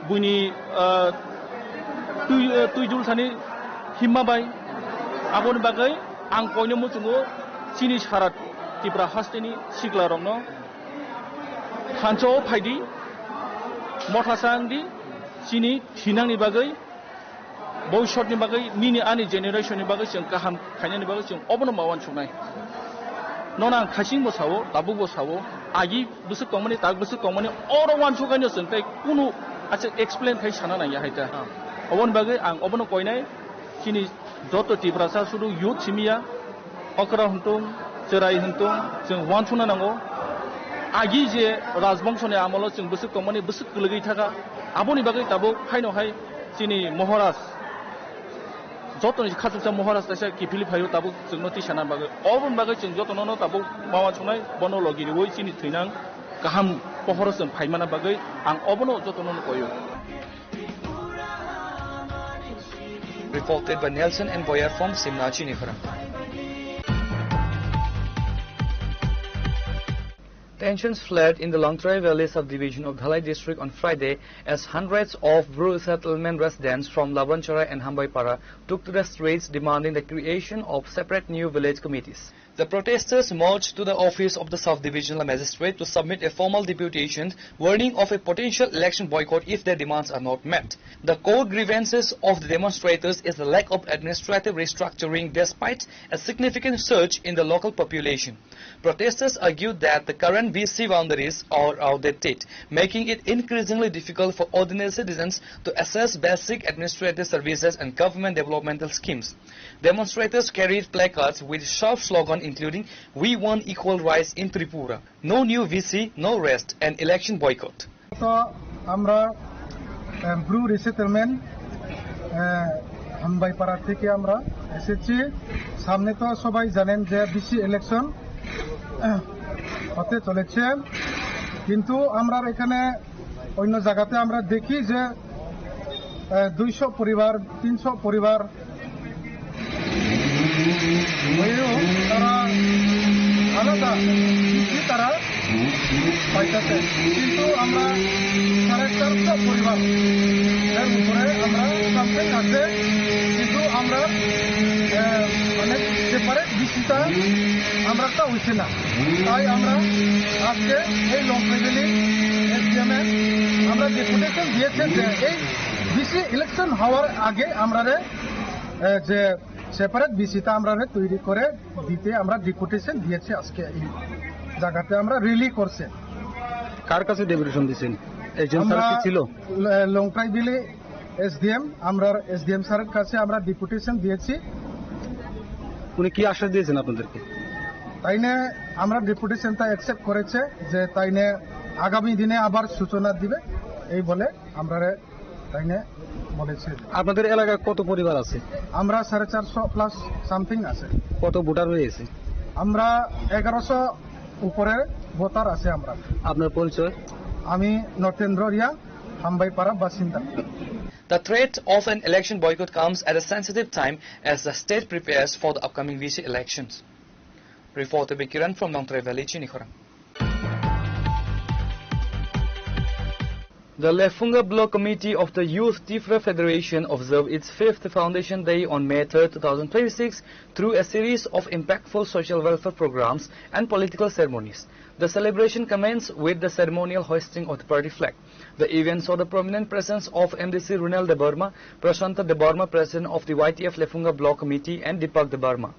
बुनि तुइदुल सानि हिम्माबाय आबोनि बागै आं कयनो मुचुङो सिनि सारात तिब्रा हास्तेनि सिग्ला रंनो हानचो फाइदि मथासांदि सिनि थिनांनि बागै भविष्यतनि बागै निनि आनि जेनेरेशननि बागै जों गाहाम खायनायनि बागै जों अबनो मावान सुनाय नना खासिं बसावो ताबु बसावो आगि बुसु कमनि ताग बुसु कमनि अर वान सुगायनो जों ताइ कुनु आसे एक्सप्लेन थाइ साना नाया हायता अबन बागै आं अबनो कयनाय सिनि जतो तिब्रासा सुदु युथ सिमिया अकरा हंतुं जेराय हंतुं जों वान सुना नांगौ आगि जे राजबंशनि आमल जों बुसु कमनि बुसु गलगै थाका आबनि बागै ताबु फाइनो हाय सिनि महाराज जतनि खाजुसा महाराज तासा किफिलि फायो ताबु जों नति साना बागै अबन बागै जों जतनो ताबु मावा सुनाय बनलगिरि वइ सिनि थैनां गाहाम पहरसों फाइमाना बागै आं अबनो जतनो कयो Reported by Nelson and Boyer from Simla, Chinifara. Tensions flared in the Longtrai Valley subdivision of Dhalai district on Friday as hundreds of rural settlement residents from Labanchara and Hambaipara took to the streets demanding the creation of separate new village committees. The protesters marched to the office of the Sub-Divisional Magistrate to submit a formal deputation warning of a potential election boycott if their demands are not met. The core grievances of the demonstrators is the lack of administrative restructuring despite a significant surge in the local population. Protesters argued that the current VC boundaries are outdated, making it increasingly difficult for ordinary citizens to access basic administrative services and government developmental schemes. Demonstrators carried placards with sharp slogans including "We Want Equal Rights in Tripura," "No New VC, No Rest," and "Election Boycott." তো আমরা blue resettlement হামবাইপাড়া থেকে আমরা এসেছি। সামনে তো সবাই জানেন যে বিসি ইলেকশন হতে চলেছে, কিন্তু আমরা এখানে অন্য জায়গাতে আমরা দেখি যে 200 পরিবার 300 পরিবার হয়েও তারা আলাদা তারা পাইতেছে, কিন্তু আমরা 450 পরিবার উপরে আমরা কমপ্লেন আছে, কিন্তু আমরা অনেক সেপারেট বিষয়টা আমরা তা হইছে না। তাই আমরা আজকে এই লং ভ্যালি এসডিএমে আমরা ডেপুটেশন দিয়েছে যে এই বিসি ইলেকশন হওয়ার আগে আমরা যে সেপারেট বিসিটা আমরা তৈরি করে দিতে আমরা ডেপুটেশন দিয়েছি। আজকে এই জায়গাতে আমরা রিলি করছে। কার কাছে ডেপুটেশন দিয়েছেন? এজেন্ট স্যার কি ছিল? লংট্রাই বিলে এসডিএম, আমরা এসডিএম স্যারের কাছে আমরা ডেপুটেশন দিয়েছি। উনি কি আশ্বাস দিয়েছেন আপনাদেরকে? তাইনে আমরা ডেপুটেশনটা অ্যাকসেপ্ট করেছে যে তাইনে আগামী দিনে আবার সূচনা দিবে এই বলে আমরা তাইনে বলেছে। আপনাদের এলাকায় কত পরিবার আছে? আমরা 450 প্লাস সামথিং আছে। কত ভোটার রয়েছে? আমরা 1100 উপরে ভোটার আছে। আমরা। আপনার পরিচয়? আমি নটেন্দ্র রিয়া, হামবাইপাড়া বাসিন্দা। The threat of an election boycott comes at a sensitive time as the state prepares for the upcoming VC elections. Reporter Bikiran from Longtray Valley, Chinikhorang. The Lefunga Block Committee of the Youth Tifra Federation observed its 5th Foundation Day on May 3, 2026 through a series of impactful social welfare programs and political ceremonies. The celebration commenced with the ceremonial hoisting of the party flag. The event saw the prominent presence of MDC Runal de Burma, Prashanta de Burma, President of the YTF Lefunga Block Committee, and Deepak de Burma.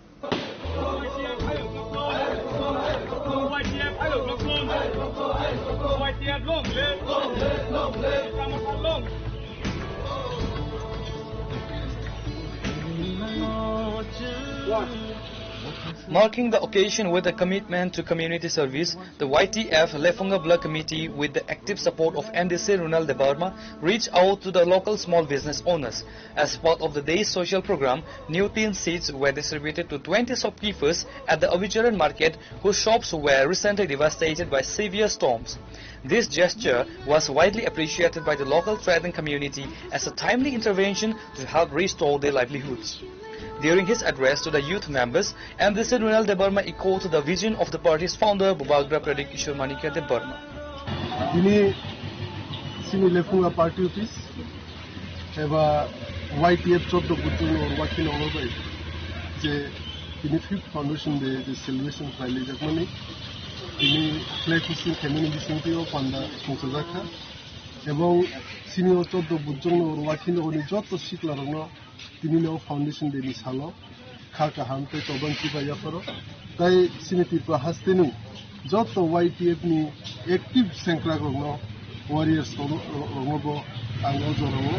Marking the occasion with a commitment to community service, the YTF Lefunga Block Committee, with the active support of MDC Runal de Burma, reached out to the local small business owners. As part of the day's social program, new tin seats were distributed to 20 shopkeepers at the Avicharan market whose shops were recently devastated by severe storms. This gesture was widely appreciated by the local trading community as a timely intervention to help restore their livelihoods. During his address to the youth members, MDC Runal de Burma echoed the vision of the party's founder, Bubagra Pradeep Kishore Manikya de Burma. তিনি সিনি Lefunga party office এবা YTF 14 Buddha ওয়াকিল অববাই যে তিনি 5th foundation day যে celebration ফাইলি জাকমানি তিনি flag hosting community সেন্টারও পান্ডা সংসদাখা এবং সিনি 14 বুদ্ধ ওয়াকিল ওনি যত শিকলারং তিনি foundation day নি সালো খাকা হামতে তবন্তি বাইয়াফারো তাই সিনিতি হাস্তেনি যত YTF নি অ্যাক্টিভ সেন্ট্রাগ্রং ওয়ারিয়ার্স রঙবো আঙ্গো জরঙো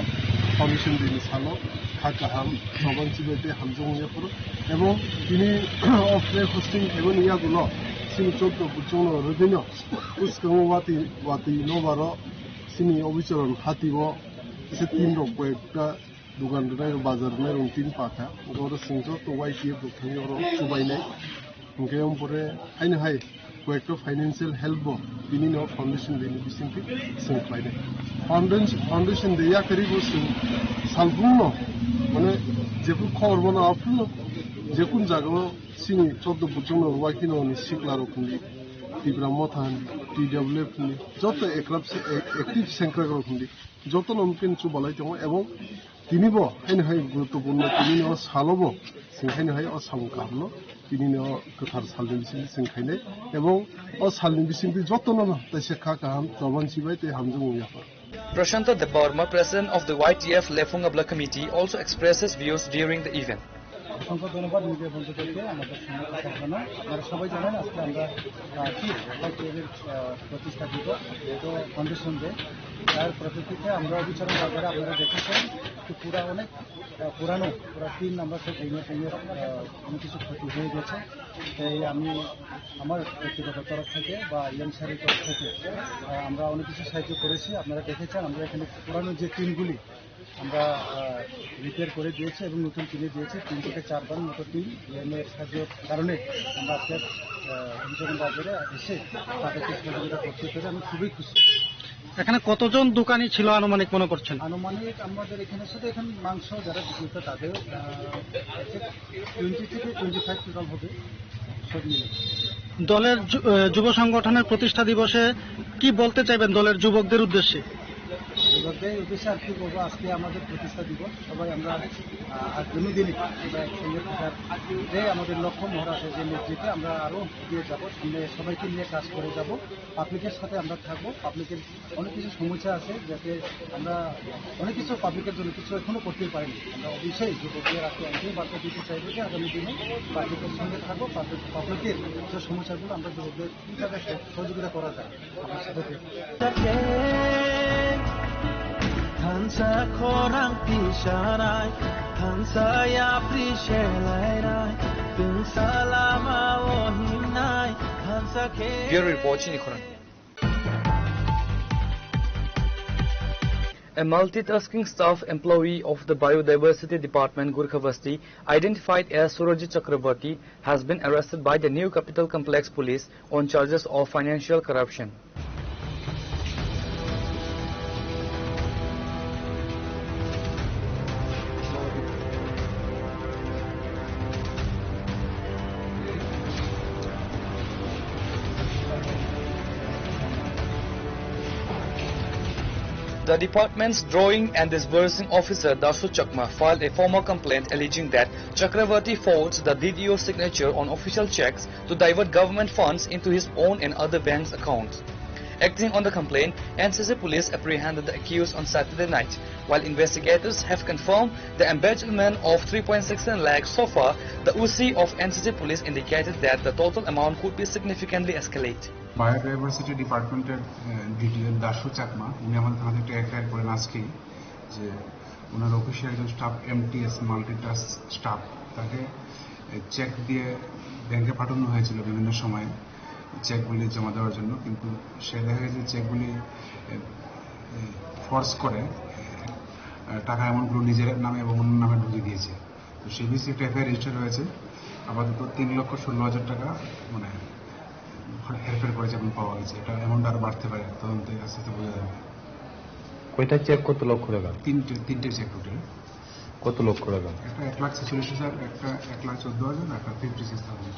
ফাউন্ডেশন ডে নি সালো খাকা হাম তবন্তি বাইতে হামজং ইয়াফারো এবং তিনি অফ্লে হোস্টিং এবং ইয়াগুলো সিনি 14 বুজং রদিনো উসকং ওয়াতি নোবারো সিনি অবিচরণ হাতিব সে তিন রকটা दुकान बाजार में तीन पाथा और सिंह तो YTF दुखनी और सुबाइनाय उनके हमपरे आइन हाय कयेक फाइनेंशियल हेल्प बिनि न फाउंडेशन देनि बिसिंति सिंख्लायनाय फाउंडेशन देया करिबो सालबुंग माने जेफोर खबर बना आफुल जेकुन जागाव सिनि 14 बुजों वाकिनो नि सिकला रखुंदि टिब्रा मथान TWF नि जत एकराब से एक्टिभ सेंक्रा रखुंदि जत नमकिन सुबालाय दङ एवं তিনিব হাই গুরুত্বপূর্ণ তিনি সালব সিংখাইনো হাই অসামকাবলো তিনি গোথার সালনি বিসিং সিংখাইনাय এবং অসালনি বিসিং যতন তাইসে খাকাহাম তবনসিবাই তে হামজং ইয়াফা। Prashanta de Burma, President of the YTF Lefunga Block Committee, also expressed his views during the event. অসংখ্য ধন্যবাদ মিডিয়া বন্ধুদেরকে আমাদের সঙ্গে কথার জন্য। আপনারা সবাই জানেন আজকে আমরা প্রতিষ্ঠাপিত ফাউন্ডেশন ডে তার প্রতিক্রিয়াতে আমরা অবিচরণ বাজারে আপনারা দেখেছেন ত্রিপুরা অনেক পুরানো পুরো 3 নাম্বার থেকে ভেঙে অনেক কিছু ক্ষতি হয়ে গেছে। তাই আমি আমার ব্যক্তিগত তরফ থেকে বা ইয়ানসারের তরফ থেকে আমরা অনেক কিছু সাহায্য করেছি। আপনারা দেখেছেন আমরা এখানে পুরানো যে টিনগুলি আমরা রিপেয়ার করে দিয়েছি এবং নতুন কিনে দিয়েছি। 3 থেকে 4 বার মতো টিন ইএমএর সাহায্যের কারণে আমরা আজকে হরিচরণ বাজারে এসে তাদেরকে সহযোগিতা করতে পেরে আমি খুবই খুশি। এখানে কতজন দোকানি ছিল আনুমানিক মনে করছেন? আনুমানিক আমাদের এখানে শুধু এখন মাংস যারা বিক্রেতা তাদের 20 থেকে 25 টোটাল হবে সব মিলে। দলের যুব সংগঠনের প্রতিষ্ঠা দিবসে কি বলতে চাইবেন দলের যুবকদের উদ্দেশ্যে? যুবকদের উদ্দেশ্যে আর কি বলবো, আজকে আমাদের প্রতিষ্ঠা দিবস, সবাই আমরা আগামী দিনে আমরা একসঙ্গে থাকার যে আমাদের লক্ষ্য মহারাজের যে নেতৃত্বে আমরা আরও এগিয়ে যাবো, সামনে সবাইকে নিয়ে কাজ করে যাব। পাবলিকের সাথে আমরা থাকবো। পাবলিকের অনেক কিছু সমস্যা আছে যাতে আমরা অনেক কিছু পাবলিকের জন্য কিছু এখনো করতে পারিনি। আমরা অবশ্যই যুবকদের আজকে একই বার্তা দিতে চাইবো যে আগামী দিনে পাবলিকের সঙ্গে থাকবো। পাবলিকের যে সমস্যাগুলো আমরা যুবকদের কীভাবে সহযোগিতা করা যায় আমার সাথে Hansa korang pisharai, hansa ya prishelairai, tung salama ohimnai, hansa ke. Bureau report Chini Khoran. A multitasking staff employee of the Biodiversity Department Gurkhavasti, identified as Surajit Chakrabarti, has been arrested by the New Capital Complex Police on charges of financial corruption. The department's drawing and disbursing officer Dasu Chakma filed a formal complaint alleging that Chakravarti forged the DDO signature on official checks to divert government funds into his own and other banks' accounts. Acting on the complaint, NCC police apprehended the accused on Saturday night. While investigators have confirmed the embezzlement of 3.69 lakhs so far, the OC of NCC police indicated that the total amount could be significantly escalated. Biodiversity ডিপার্টমেন্টের ডিটিও দাসু চাকমা উনি আমাদের থানা থেকে FIR করেন আজকেই যে ওনার অফিসে একজন স্টাফ এমটিএস মাল্টিটাস্ক স্টাফ তাকে চেক দিয়ে ব্যাংকে পাঠানো হয়েছিল বিভিন্ন সময়ে চেকগুলি জমা দেওয়ার জন্য, কিন্তু সে দেখা গেছে চেকগুলি ফোর্স করে টাকা অ্যামাউন্টগুলো নিজের নামে এবং অন্য নামে ঢুকিয়ে দিয়েছে। তো সেই বিষয়ে একটা এফআইআর রেজিস্টার হয়েছে। আপাতত 3,16,000 টাকা মানে হেরফের করেছে এবং পাওয়া গেছে। এটা অ্যামাউন্ট আরো বাড়তে পারে, তদন্তে আস্তে আস্তে বোঝা যাবে। কয়টা চেক, কত লক্ষ টাকা? তিনটে চেক টোটাল। কত লক্ষ টাকা? একটা 1,46,000, একটা 1,14,000, একটা 56,000।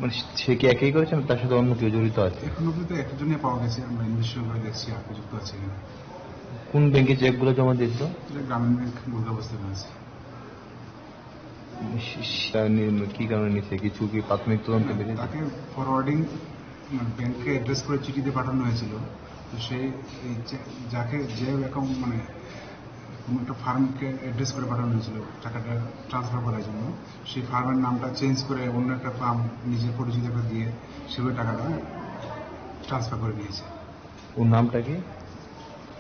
মানে সে কি একই করেছে, তার সাথে অন্য কেউ জড়িত আছে? এখন অব্দি তো একজনই পাওয়া গেছে, আমরা ইনভেস্টিগেশন করে দেখছি আর যুক্ত আছে কিনা। কোন ব্যাংকে চেকগুলো জমা দিয়েছিল? গ্রামীণ ব্যাংক গুরগাবস্তি আছে। কি কারণে নিচ্ছে, কিছু কি প্রাথমিক তদন্ত? তাকে ফরওয়ার্ডিং ব্যাংকে অ্যাড্রেস করে চিঠিতে পাঠানো হয়েছিল। তো সেই যাকে যে অ্যাকাউন্ট মানে কোনো একটা ফার্মকে অ্যাড্রেস করে পাঠানো হয়েছিল টাকাটা ট্রান্সফার করার জন্য, সেই ফার্মের নামটা চেঞ্জ করে অন্য একটা ফার্ম নিজের পরিচিত করে দিয়ে সেভাবে টাকাটা ট্রান্সফার করে নিয়েছে। ওর নামটা কি?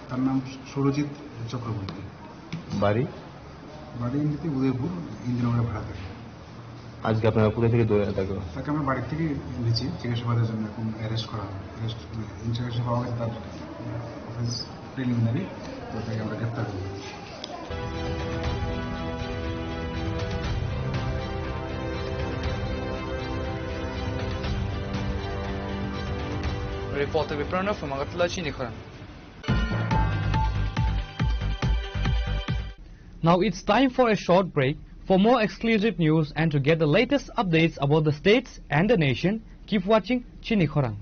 তার নাম সুরজিৎ চক্রবর্তী। বাড়ি এমনিতে উদয়পুর, ইন্দিরানগরে ভাড়া থাকে। আজকে আপনারা কোথা থেকে ধরে তাকে আমরা বাড়ি থেকে নিয়েছি জিজ্ঞাসাবাদের জন্য, এখন অ্যারেস্ট করা হবে। ইন্টারভিউ পাওয়া গেছে তার অফেন্স প্রিলিমিনারি, তো তাকে আমরা গ্রেপ্তার করব। Reporter Viprana from Agartala, Chini Khoran. Now it's time for a short break. For more exclusive news and to get the latest updates about the states and the nation, keep watching Chini Khoran.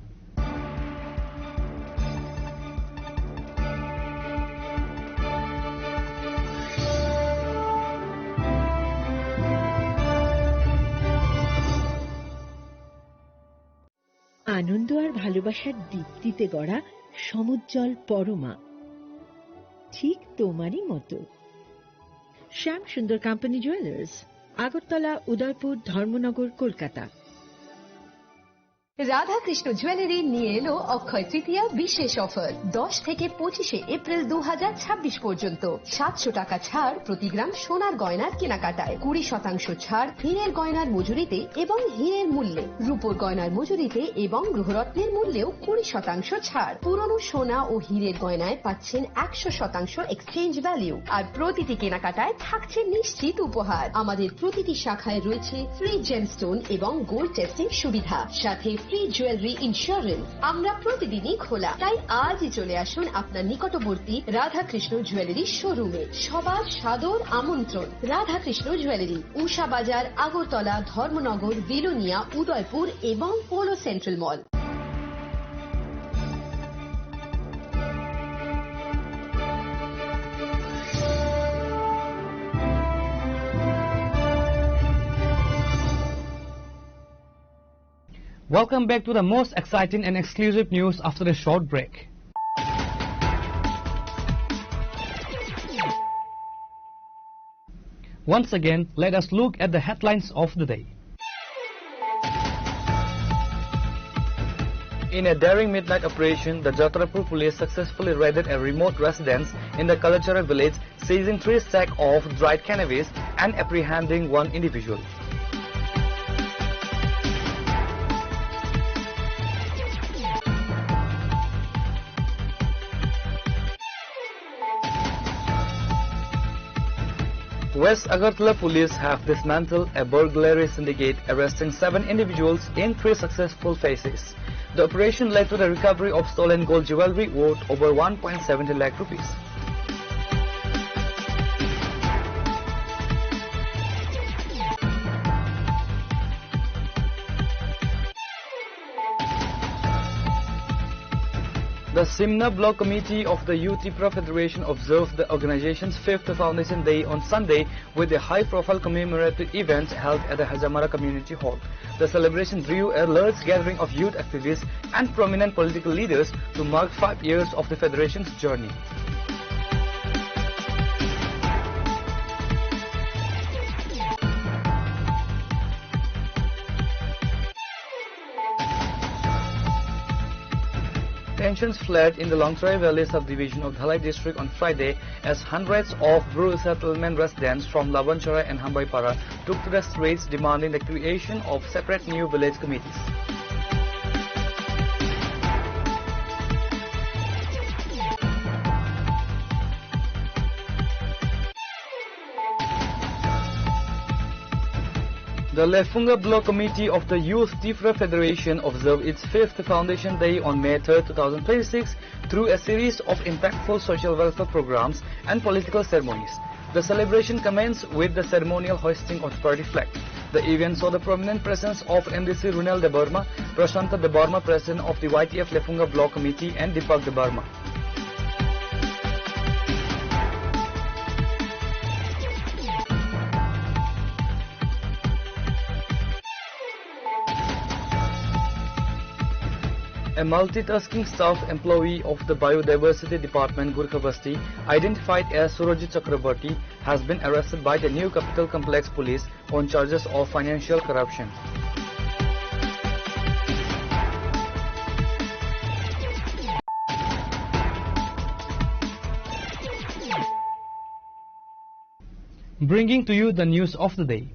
আনন্দ আর ভালোবাসার দীপ্তিতে গড়া সমুজ্জ্বল পরমা, ঠিক তোমারই মতো। শ্যাম সুন্দর company jewellers, Agartala, Udaipur, Dharmanagar, Kolkata. Radhakrishna jewellery নিয়ে এলো অক্ষয় তৃতীয়া বিশেষ offer 10 থেকে 25 এপ্রিল 2026 পর্যন্ত 700 টাকা ছাড় প্রতি গ্রাম সোনার গয়নার কেনাকাটায় 20% ছাড় হীরের গয়নার মজুরিতে এবং হীরের মূল্যে রূপোর গয়নার মজুরিতে এবং গ্রহরত্নের মূল্যেও 20% ছাড় পুরনো সোনা ও হীরের গয়নায় পাচ্ছেন 100% এক্সচেঞ্জ ভ্যালু আর প্রতিটি কেনাকাটায় থাকছে নিশ্চিত উপহার আমাদের প্রতিটি শাখায় রয়েছে ফ্রি জেমস্টোন এবং গোল্ড টেস্টিং সুবিধা সাথে ফ্রি জুয়েলারি ইন্স্যুরেন্স আমরা প্রতিদিনই খোলা তাই আজই চলে আসুন আপনার নিকটবর্তী রাধাকৃষ্ণ জুয়েলারি শোরুমে সবার সাদর আমন্ত্রণ রাধাকৃষ্ণ জুয়েলারি উষা বাজার আগরতলা ধর্মনগর বিলোনিয়া উদয়পুর এবং polo central mall Welcome back to the most exciting and exclusive news after a short break. Once again, let us look at the headlines of the day. In a daring midnight operation, the Jatrapur police successfully raided a remote residence in the Kalachara village, seizing 3 sacks of dried cannabis and apprehending 1 individual. West Agartala police have dismantled a burglary syndicate, arresting 7 individuals in 3 successful phases. The operation led to the recovery of stolen gold jewelry worth over 1.70 lakh rupees. The Simna Block Committee of the Youth Tripura Federation observed the organization's 5th Foundation Day on Sunday with a high-profile commemorative event held at the Hazamara Community Hall. The celebration drew a large gathering of youth activists and prominent political leaders to mark 5 years of the Federation's journey. Tensions flared in the Longtrai Valley subdivision of Dhalai district on Friday as hundreds of rural settlement residents from Labanchara and Hambaipara took to the streets demanding the creation of separate new village committees. The Lefunga Block Committee of the Youth Tripura Federation observed its 5th Foundation Day on May 3, 2026 through a series of impactful social welfare programs and political ceremonies. The celebration commenced with the ceremonial hoisting of the party flag. The event saw the prominent presence of MDC Runel Debarma, Prashanta Debarma, President of the YTF Lefunga Block Committee, and Deepak Debarma. A multitasking staff employee of the Biodiversity Department, Gurkhabasti, identified as Surajit Chakrabarti, has been arrested by the New Capital Complex Police on charges of financial corruption. Bringing to you the news of the day.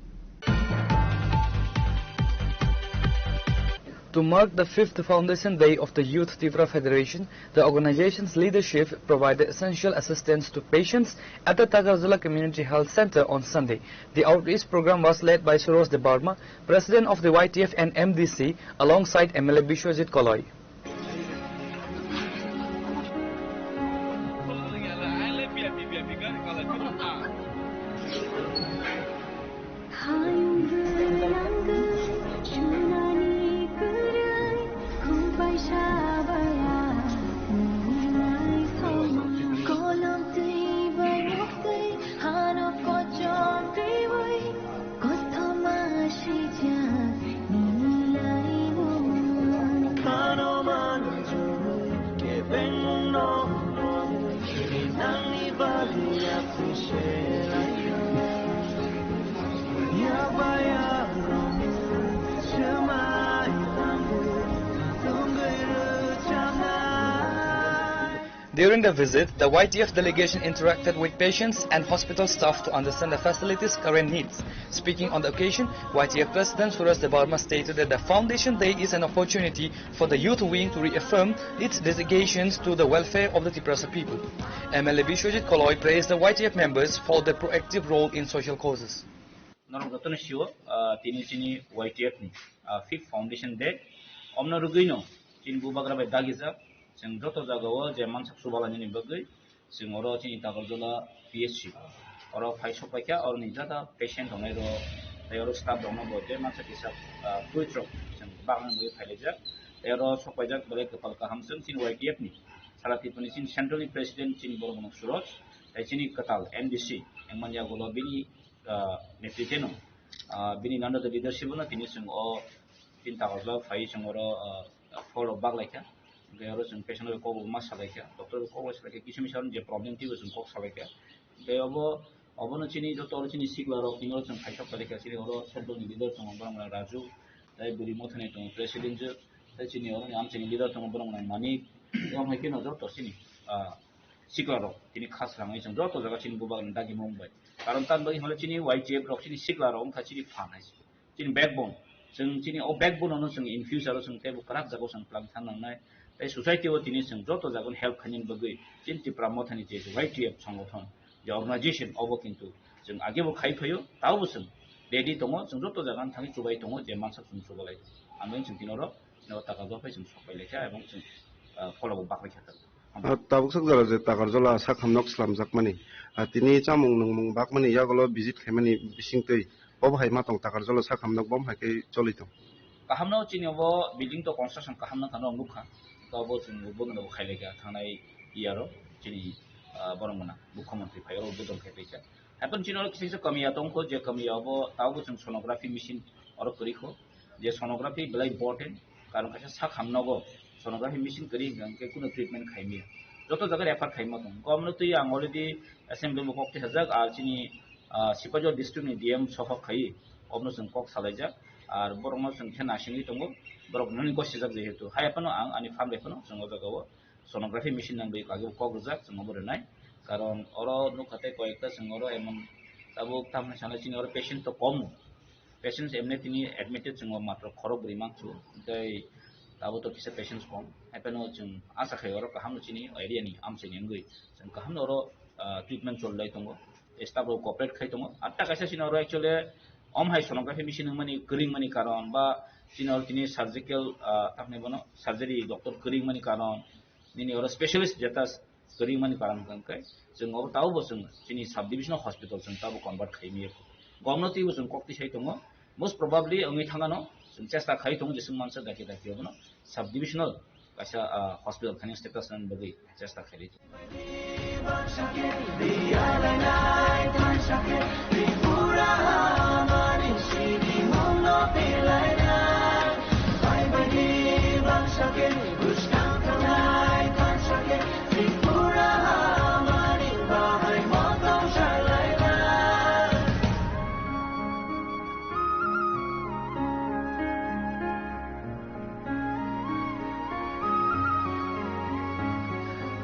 To mark the 5th Foundation Day of the Youth Tripura Federation, the organization's leadership provided essential assistance to patients at the Tagarzula Community Health Center on Sunday. The outreach program was led by Suros Debarma, President of the YTF and MDC, alongside MLA Bishwajit Koloi. Kano During the visit, the YTF delegation interacted with patients and hospital staff to understand the facility's current needs. Speaking on the occasion, YTF President Suraj Debarma stated that the Foundation Day is an opportunity for the youth wing to reaffirm its dedications to the welfare of the Tiprasa people. MLA Bishwajit Koloy praised the YTF members for their proactive role in social causes. YTF ni Fifth Foundation Day omna rugino tin bubagra bai dagiza जों जत जागाव जे मानसिक सुबालानि बगै जों अरो चिनि तागरजला PHC अरो फाइसो पाइका और निजा दा patient होनाय रो arrow staff दङ बजे मानसिक हिसाब पुइट्रो जों बागन बे फाइलेजा एरो सपाइजा बले कपाल काहाम जों चिनि YTF नि साराति पनि चिनि सेन्ट्रल प्रेसिडेन्ट चिनि बरमन सुरज चिनि कताल MDC एममानिया गलो बिनि नेतृत्वनो बिनि नान्डा द लिडरशिप न तिनि जों अ तिन तागरजला फाइ जों अरो फलो बागलाइका गैरो जों पेशेंट को मा सालायका डॉक्टर को सालायका किछु मिसन जे प्रॉब्लम थिबो जों को सालायका बेयावबो अबनो चिनि जतो चिनि सिगलारो तिङो जों फाइसा सालायका चिनि अरो सेन्ट्रल लिडर जों बरमन राजु दाइ बुरि मथने जों प्रेसिडेन्ट जो दाइ चिनि अरो आम चिनि लिडर जों बरमन मानि हम हैके न जतो चिनि सिगलारो तिनि खास राङै जों जतो जगा चिनि बुबागन दागि मुंबाय कारण तान बहि हले चिनि YTF रक चिनि सिगलारो हम खाचिनि फानाय चिनि बैकबोन जों चिनि ओ बैकबोननो जों इन फ्यूचर जों तेबो कराक जागो जों प्लान थांनांनाय ताई सोसाइटी वो तिनी जों जतो जागोन हेल्प खानिन बगै चिन्ति प्रामथनि जे YTF संगठन जे अर्गेनाइजेशन अबो किन्तु जों आगेबो खाइफयो तावबो जों रेडी दङ जों जतो जागोन थाङि जुबाय दङ जे मानसा जों जुबालाय आमेन जों तिनरो न ताका जफाय जों सफायलायखा एबं जों फलोबो बाखलायखा ताबुक सकजरा जे ताकारजला साखामनक स्लामजाकमानि तिनी चामुं नंमुं बाकमानि यागलो भिजिट खायमानि बिसिंतै बबहाय मातंग ताकारजला साखामनक बम हायकै चलितं काहामनो चिनिबो बिल्डिं तो कन्स्ट्रक्शन काहामनो थानो मुखा गावबो जों बुंनो खायलायगा थानाय इयारो चिनि बरमना मुख्यमंत्री फायर उद्बोधन खायलायगा हापन चिनो किसे कमिया दंखो जे कमियाबो तावबो जों सोनोग्राफी मेशिन और करिखो जे सोनोग्राफी बेला इम्पोर्टेन्ट कारण खासे सा खामनगो सोनोग्राफी मेशिन करि गंके कुनो ट्रिटमेंट खायमिया जतो जगह रेफर खायमा दं गमनो तै आं already assembly मुखकते हजाक are Chini सिपाजो district नि डीएम सह खाय अबनो जों कक सालायजा आर बरमनो जों खेन आसिनि दङ बरक ननि गसि जाग जेहेतु हायपनो आं आनि फामलेखनो जों जगाव सोनोग्राफी मेशिन नांगौ कागो कक जाक जों बरनाय कारण अरो नुखाते कयेकता जों अरो एमन ताबो तामने साना चिनि अरो पेशेंट तो कम पेशेंट्स एमने तिनि एडमिटेड जों मात्र खरो ब्रिमांचु दै ताबो तो किसे पेशेंट्स कम हायपनो जों आशा खाय अरो काहामनो चिनि एरियानि आमसे नेंगै जों काहामनो अरो ट्रिटमेंट चललाय दङ स्टाफ कोऑपरेट खाय दङ आटा कायसा चिनि अरो एक्चुअली अम हाय सोनोग्राफी मेशिन माने करिं माने कारण बा चिनर तिनि सर्जिकल आपने बनो सर्जरी डॉक्टर करिं माने कारण निनि और स्पेशलिस्ट जेतास करिं माने कारण गंकाय जों अब तावबो जों चिनि सब डिविजनल हॉस्पिटल जों ताबो कन्वर्ट खायमियो गमनतिबो जों कक्ति साइ दङ मोस्ट प्रोबेबली अंगै थांगानो जों चेष्टा खाय दङ जेसं मानसा दाखि दाखि बनो सब डिविजनल कासा हॉस्पिटल खानि स्टेटस नन बगै चेष्टा खायरि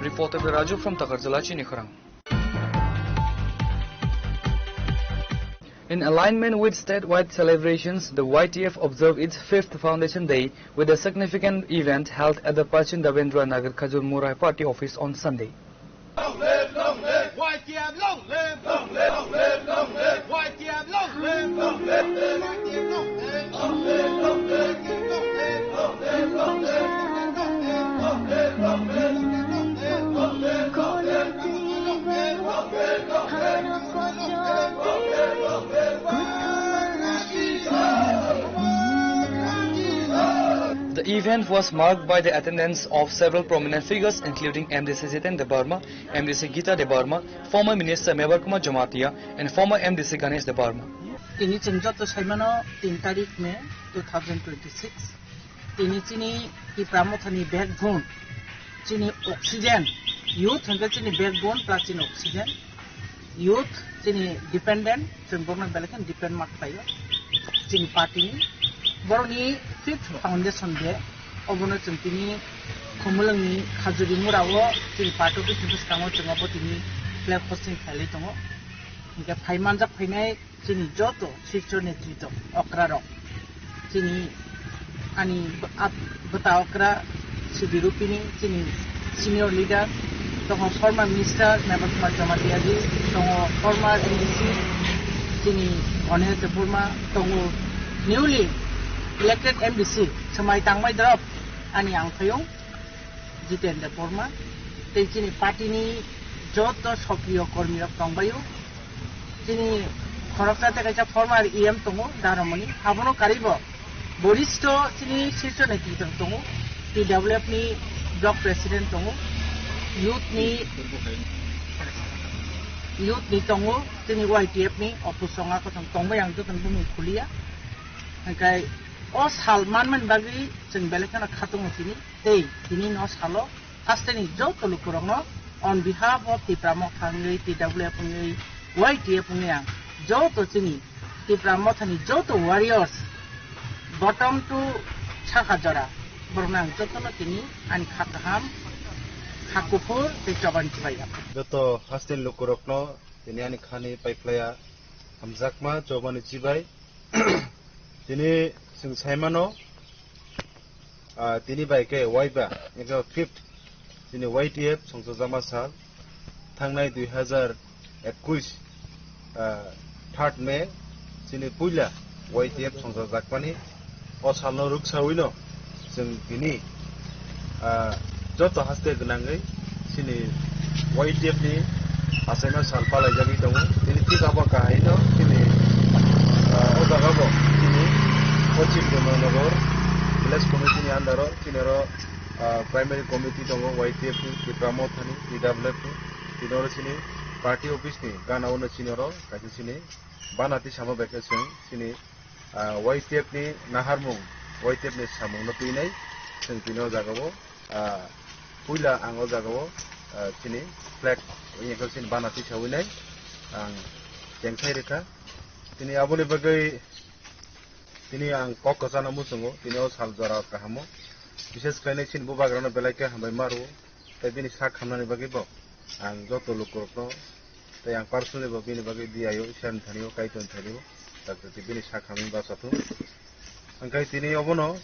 Reporter Raju from Takarjala, Chinikharang. In alignment with statewide celebrations, the YTF observed its 5th Foundation Day with a significant event held at the Pachin Davendra Nagar Khajur Murai Party office on Sunday. Long live, long live, YTF, long live, long live, long live, long live, YTF, long live, long live, YTF, long live, long live, long live, long live, long live, long live, long live, long live, The event was marked by the attendance of several prominent figures including MDC Jiten Debarma, MDC Gita Debarma, former Minister Mebar Kumar Jamatia and former MDC Ganesh Debarma. Ini cenjot saimano 3 tarik Mei 2026. Ini chini ki pramothani backbone chini oxygen youth hanga chini backbone plus chini oxygen youth chini dependent chimborna belakan depend mak payo chini party ni boroni 5th foundation day obono chintini Komulangni Khajuri Murawo Chini Party Office Buskango Chungabo Tini Flag Hosting Khali Tongo Hingga Phaimanjak Phainai Chini Joto Shircho Netrito Okraro Chini Ani Bata Okra Sidirupini Chini Senior Leader Tongo Former Minister Nabat Kumar Jamatiaji Tongo Former NDC Chini Onhete Burma Tongo Newly Elected MDC Samai Tangmai Drop Ani Angpayong Jitendra Burma Chini Party ni Joto Sokriyo Kormi Rok Tongbayu Chini Khorokta Tekacha Former EM Tongo Daromoni Abono Karibo Boristo Chini Shircho Netrito Tongo PWF ni Block President Tongo Youth ni Tongo Chini YTF ni Opusonga ko Tongba yang Jotan Bumi Kulia Hangkai Os Halman Bagi Sing Belekana Khatung Tini Tini no Salo Hasteni Joto Lukurongno on behalf of the Pramothani PWF ni YTF ni Joto Chini the Pramothani Joto Warriors bottom to Chakajara Bernang Joto Tini and Khataham Hakupur the Chaban Chaya Joto Hastin Lukurokno Tiniani Khani Paiplaya Hamzakma Chobani Chibai Tini Sing Saimano Tini Baike Waiba Ego 5th Tini YTF Songzama Sal Tangnai 2021 3rd May Tini Puila YTF Songzakmani Osalno Ruksawino Sing Tini Joto Haste Gnangai Tini YTF ni Asena Salpala Jagi Tongo Tini Tikaba Kahino Tini Odagabo Tini Kochim Demanagor Village Committee ni Andaro Tinero Primary Committee Tongo YTF ni Pramothani PWF ni Tinoro Sini Party Office ni Gana Ona Sinoro Kasi Sini Banati Sama Bekasung Sini YTF ni Naharmung YTF ni Samung Napinai Sing Tino Jagabo Puila Ango Jagabo Sini Flag Yekal Sini Banati Sawinai Ang Jengkai Reka Tini Abuni Bagai Tini ang Kokosana Musungo Tini o Saljara Kahamo Bishes Kaine Chin Bubagrano Belaika Hambai Maru Tabini Sak Hamani Bagibo Ang Joto Lukurokno Tay ang personally Babini Bagi Diayo Shan Thanio Kaiton Thanio Takto Tibini Sak Hamin Basatu Ang Kai Tini Obono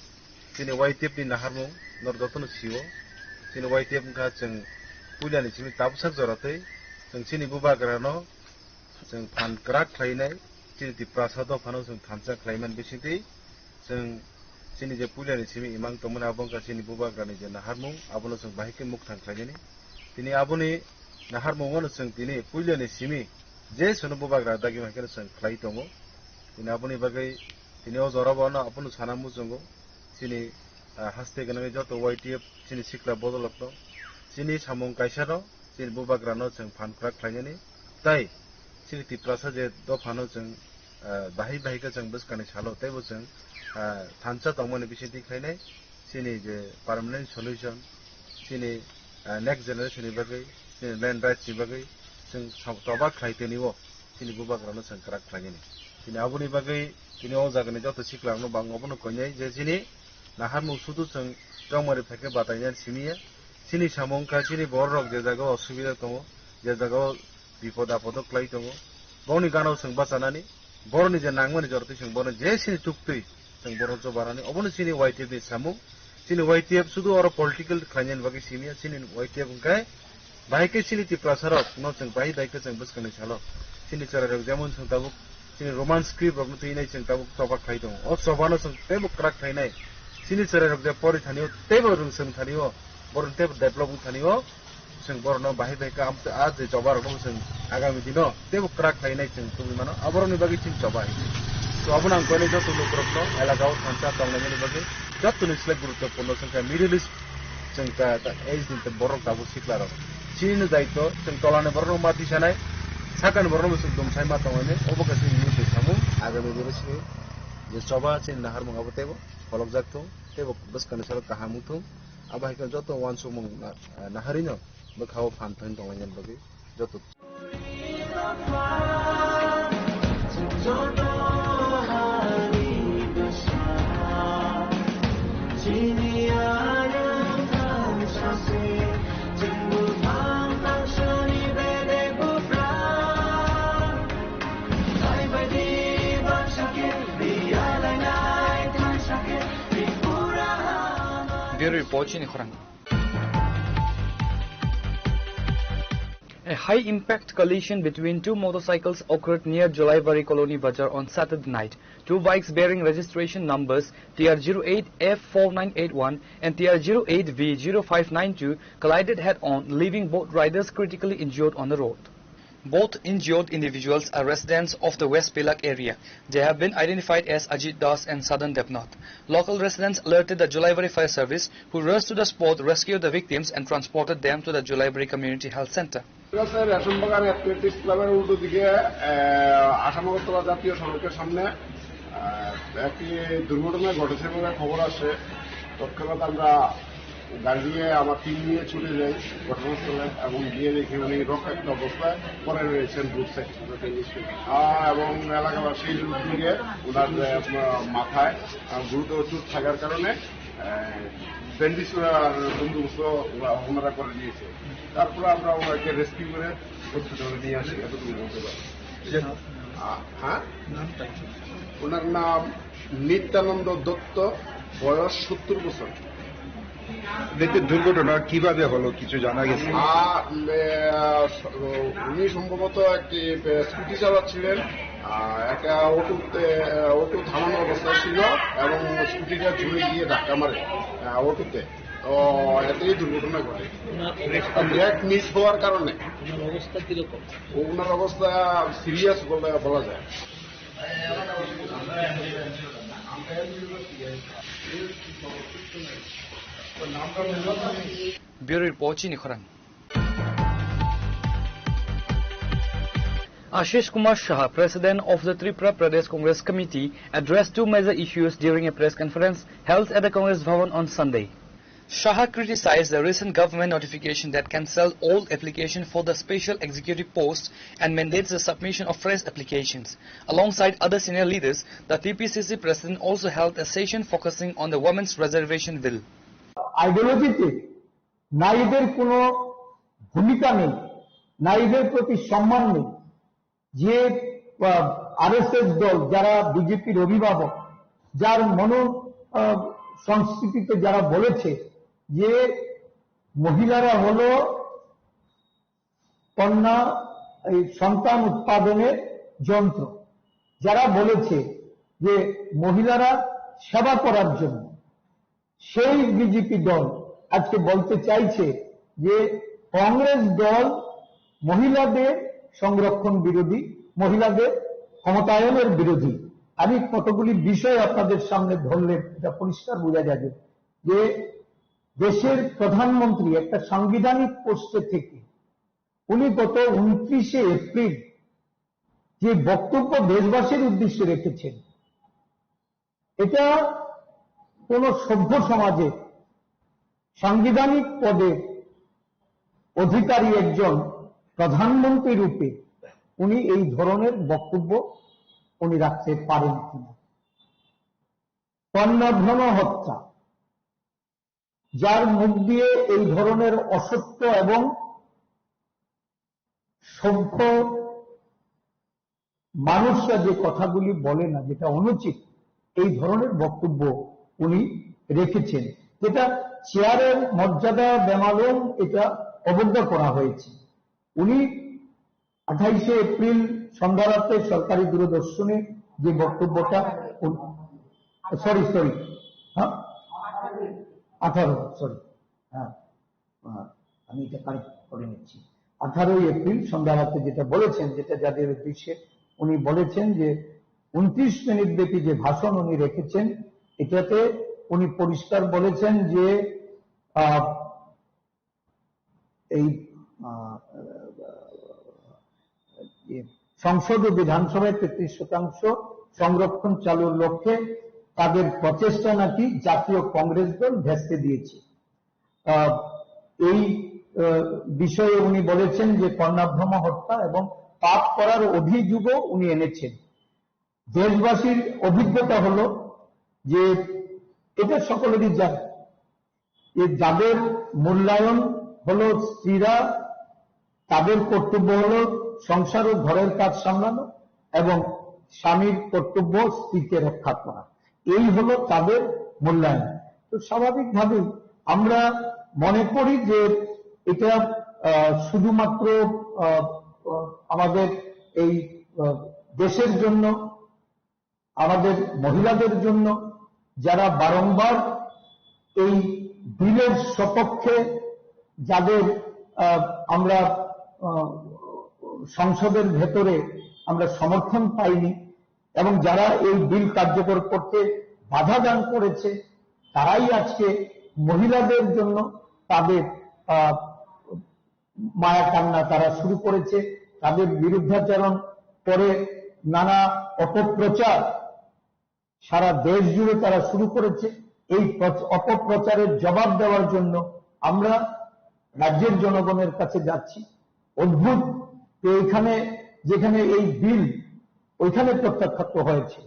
Tini YTF ni Naharmo Nordotono Siwo Tini YTF Nga Cheng Puliani Chimi Tabusak Zorate Cheng Chini Bubagrano Cheng Pan Krak Klainai Chini di prasado phano sung thamcha klaiman bisiti sung chini je puliani chimi imang tomana abongka chini bubagrani je naharmung abono sung bahike muk thang khlajani tini aboni naharmung ono sung tini puliani chimi je sono bubagra dagi mahke sung khlai tongo tini aboni bagai tini o zorabo no abono sanamu jungo chini haste ganage joto YTF chini sikla bodolokno chini samung kaisaro chini bubagrano sung phan krak khlajani tai chini ti prasa je do phano sung bahi ka jang buskani chalo tebo jang thancha tongmani bisiti khainai chini je permanent solution chini next generation ni bagai chini land rights ni bagai jang toba khaiteni wo chini bubagrano jang krak khlagini chini abuni bagai chini o jagani joto siklangno bangobono koinai je chini naharmu sudu jang jongmari pheke batainan simiya chini samongka chini borrok je jaga osubida tongo je jaga bipod apodok klai tongo boni ganau jang basanani Boroni je nangmani jorti sing boroni je sini tuktui sing boron jo barani oboni sini YTF ni samu sini YTF sudu oro political khanyan bagi sini sini YTF kai baike sini ti prasarok no sing bai daike sing buskani chalo sini chararok jamon sing tabuk sini romance script rok tu inai sing tabuk tobak khai dong o sobano sing tebuk krak khainai sini chararok je pori thanio tebo rung sing thanio boron teb develop thanio sing borno bahi baika am आज jobar rok sing agami dino tebuk krak khainai sing tumi mano aboroni bagi sing jobai তো আপনার কোনে যত লোকরত্ন এলাকাও সঞ্চার তংলানি বগে যত নিসলে গুরুত্বপূর্ণ সংখ্যা মিডল ইস্ট সংখ্যা এই দিনতে বড় কাবু শিখলার চিনি দায়িত্ব जों তলানে বড় মাটি সানাই সাকান বড় মুসুক দমসাই মা তংলানি অবকাশে নিতে সামু আগামী দিবসে যে সভা চিন নাহার মঙ্গাবতেব ফলক জাতো তেব বসকানে সর কাহামুতু আবাইকে যত ওয়ানসু মং নাহারিনো বখাও ফানথন তংলানি বগে যত Bureau Report Chinikhorang. A high-impact collision between two motorcycles occurred near Jolaibari Colony Bazaar on Saturday night. Two bikes bearing registration numbers TR08F4981 and TR08V0592 collided head-on, leaving both riders critically injured on the road. Both injured individuals are residents of the West Pilak area. They have been identified as Ajit Das and Sadan Debnath. Local residents alerted the Jolaibari Fire Service, who rushed to the spot, rescued the victims and transported them to the Jolaibari Community Health Center. Reshambagan athletics ক্লাবের উল্টো দিকে আসামগতলা জাতীয় সড়কের সামনে একটি দুর্ঘটনা ঘটেছে বলে খবর আসে। তৎক্ষণাৎ আমরা গাড়ি নিয়ে আমার টিম নিয়ে ছুটে যাই ঘটনাস্থলে এবং গিয়ে দেখি উনি রক্তাক্ত অবস্থায় পড়ে রয়েছেন বুক সাইড এবং এলাকাবাসীর উদ্যোগে ওনার মাথায় গুরুতর চোট থাকার কারণে ব্যান্ডেজ আর বন্দোবস্ত ওনারা করে দিয়েছে। তারপরে আমরা ওনাকে রেস্কিউ করে হসপিটালে নিয়ে আসি, এতটুকু বলতে পারি। হ্যাঁ, ওনার নাম নিত্যানন্দ দত্ত, বয়স 70 বছর। দুর্ঘটনা কিভাবে হলো কিছু জানা গেছে? উনি সম্ভবত একটি স্কুটি চালাচ্ছিলেন, একটা অটো থামানো অবস্থা ছিল এবং স্কুটিটা ঝুলে গিয়ে ধাক্কা মারে অটোতে। তো এতেই দুর্ঘটনা ঘটে ব্রেক মিস হওয়ার কারণে। অবস্থা কিরকম? ওনার অবস্থা সিরিয়াস বলা যায়। Bureau Report Chinikhorang. Ashish Kumar Shah, President of the Tripura Pradesh Congress Committee, addressed two major issues during a press conference held at the Congress Bhavan on Sunday. Shah criticized the recent government notification that cancelled all applications for the special executive post and mandates the submission of fresh applications. Alongside other senior leaders, the TPCC President also held a session focusing on the Women's Reservation Bill. আইডিওলজিতে নারীদের কোনো ভূমিকা নেই, নারীদের প্রতি সম্মান নেই। যে RSS দল, যারা বিজেপির অভিভাবক, যার সংস্কৃতিতে যারা বলেছে যে মহিলারা হলো কন্যা সন্তান উৎপাদনের যন্ত্র, যারা বলেছে যে মহিলারা সেবা করার জন্য, সেই বিজেপি দল আজকে বলতে চাইছে যে কংগ্রেস দল মহিলাদের সংরক্ষণ বিরোধী, মহিলাদের ক্ষমতায়নের বিরোধী। আমি কতগুলি বিষয় আপনাদের সামনে ধরলে এটা পরিষ্কার বোঝা যাবে যে দেশের প্রধানমন্ত্রী একটা সাংবিধানিক পোস্টে থেকে উনি গত 29শে এপ্রিল যে বক্তব্য দেশবাসীর উদ্দেশ্যে রেখেছেন, এটা কোন সভ্য সমাজে সাংবিধানিক পদে অধিকারী একজন প্রধানমন্ত্রী রূপে উনি এই ধরনের বক্তব্য উনি রাখতে পারেন কিনা। কন্যাভ্রণ হত্যা, যার মুখ দিয়ে এই ধরনের অসত্য এবং সভ্য মানুষরা যে কথাগুলি বলে না, যেটা অনুচিত, এই ধরনের বক্তব্য উনি রেখেছেন, যেটা চেয়ারের মর্যাদা বেমালুম এটা অবজ্ঞা করা হয়েছে। উনি 28শে এপ্রিল সন্ধ্যারাতে সরকারি দূরদর্শনে যে বক্তব্যটা, সরি 18 আমি এটা কারেক্ট করে নিচ্ছি, 18ই এপ্রিল সন্ধ্যারাতে যেটা বলেছেন, যেটা যাদের উদ্দেশ্যে উনি বলেছেন যে 29 মিনিট ব্যাপী যে ভাষণ উনি রেখেছেন, এটাতে উনি পরিষ্কার বলেছেন যে এই সংসদ ও বিধানসভায় 33% সংরক্ষণ চালুর লক্ষ্যে তাদের প্রচেষ্টা নাকি জাতীয় কংগ্রেস দল ভেস্তে দিয়েছে। এই বিষয়ে উনি বলেছেন যে কন্যাভ্রম হত্যা এবং পাপ করার অভিযোগও উনি এনেছেন। দেশবাসীর অভিজ্ঞতা হলো যে এটা সকলেরই জানে যে যাদের মূল্যায়ন হলো স্ত্রীরা, তাদের কর্তব্য হলো সংসার ও ঘরের কাজ সামলানো এবং স্বামীর কর্তব্য স্ত্রীকে রক্ষা করা, এই হলো তাদের মূল্যায়ন। তো স্বাভাবিকভাবেই আমরা মনে করি যে এটা শুধুমাত্র আমাদের এই দেশের জন্য, আমাদের মহিলাদের জন্য, যারা বারংবার এই বিলের সপক্ষে, যাদের আমরা সংসদের ভেতরে আমরা সমর্থন পাইনি এবং যারা এই বিল কার্যকর করতে বাধা দান করেছে, তারাই আজকে মহিলাদের জন্য তাদের মায়া কান্না তারা শুরু করেছে। তাদের বিরুদ্ধাচরণ করে নানা অপপ্রচার সারা দেশ জুড়ে তারা শুরু করেছে। এই অপপ্রচারের জবাব দেওয়ার জন্য আমরা রাজ্যের জনগণের কাছে যাচ্ছি। অদ্ভুত এখানে যেখানে এই বিল ওইখানে প্রত্যাখ্যাত হয়েছে,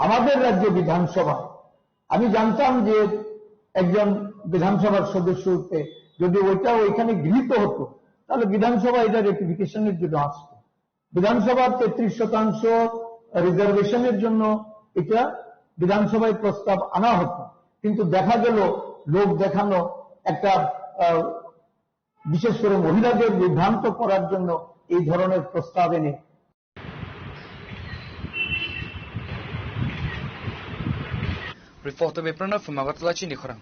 আমাদের রাজ্যে বিধানসভা, আমি জানতাম যে একজন বিধানসভার সদস্যকে যদি ওইটা ওইখানে গৃহীত হতো তাহলে বিধানসভা এটা রেটিফিকেশনের জন্য আসতো। বিধানসভার 33% রিজার্ভেশনের জন্য এটা বিধানসভায় প্রস্তাব আনা হতো, কিন্তু দেখা গেল লোক দেখানো একটা বিশেষ করে মহিলাদের বিভ্রান্ত করার জন্য এই ধরনের প্রস্তাব এনে Reporter Pranav from Agartala, Chinikhorang.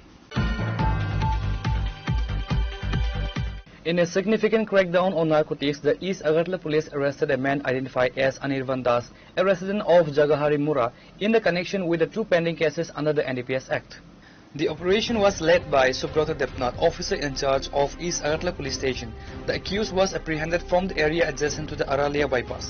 In a significant crackdown on narcotics, the East Agartala police arrested a man identified as Anirban Das, a resident of Jagahari Mura, in the connection with the two pending cases under the NDPS Act. The operation was led by Subrata Depnath, officer in charge of East Agartala police station. The accused was apprehended from the area adjacent to the Aralia bypass.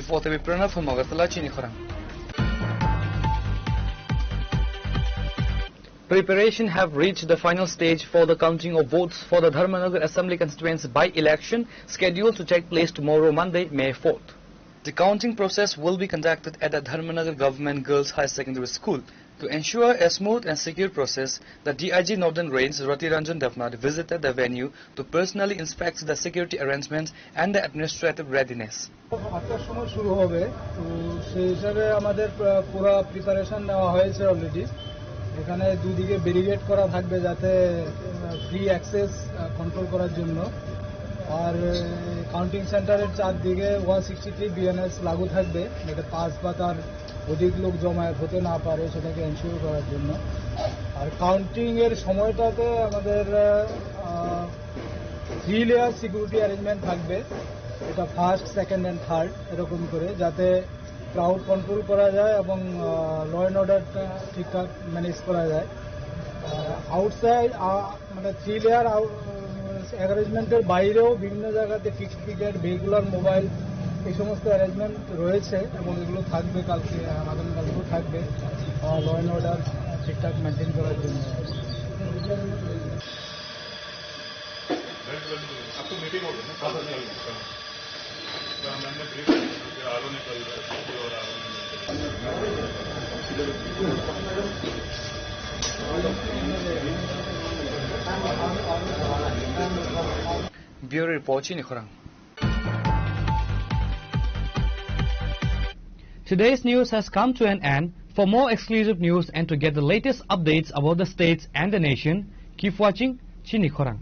Reporter Pranav from Agartala, Chinikhorang. Preparation have reached the final stage for the counting of votes for the Dharmanagar Assembly constituency by-election scheduled to take place tomorrow, Monday, May 4th. The counting process will be conducted at the Dharmanagar Government Girls High Secondary School. To ensure a smooth and secure process, the DIG Northern Range, Ratiranjan Depnath, visited the venue to personally inspect the security arrangements and the administrative readiness. 8টার সময় শুরু হবে, তো সেই হিসাবে আমাদের পুরো preparation নেওয়া হয়েছে অলরেডি। এখানে দুদিকে ব্যারিকেড করা থাকবে যাতে ফ্রি অ্যাক্সেস কন্ট্রোল করার জন্য, আর কাউন্টিং সেন্টারের চারদিকে 163 বিএনএস লাগু থাকবে, যাতে 5 বা তার অধিক লোক জমায়েত হতে না পারে সেটাকে এনশিওর করার জন্য। আর কাউন্টিং এর সময়টাতে আমাদের 3 লেয়ার সিকিউরিটি অ্যারেঞ্জমেন্ট থাকবে, এটা ফার্স্ট, সেকেন্ড অ্যান্ড থার্ড এরকম করে, যাতে ক্রাউড কন্ট্রোল করা যায় এবং ল অ্যান্ড অর্ডারটা ঠিকঠাক ম্যানেজ করা যায়। আউটসাইড মানে 3 লেয়ার অ্যারেঞ্জমেন্টের বাইরেও বিভিন্ন জায়গাতে ফিক্সড পিকেট, ভেহিকুলার মোবাইল, এই সমস্ত অ্যারেঞ্জমেন্ট রয়েছে এবং এগুলো থাকবে কালকে, আগামীকালকেও থাকবে ল অ্যান্ড অর্ডার ঠিকঠাক মেনটেন করার জন্য। Bureau Report, Chinikhorang. Today's news has come to an end. For more exclusive news and to get the latest updates about the states and the nation, keep watching Chinikhorang.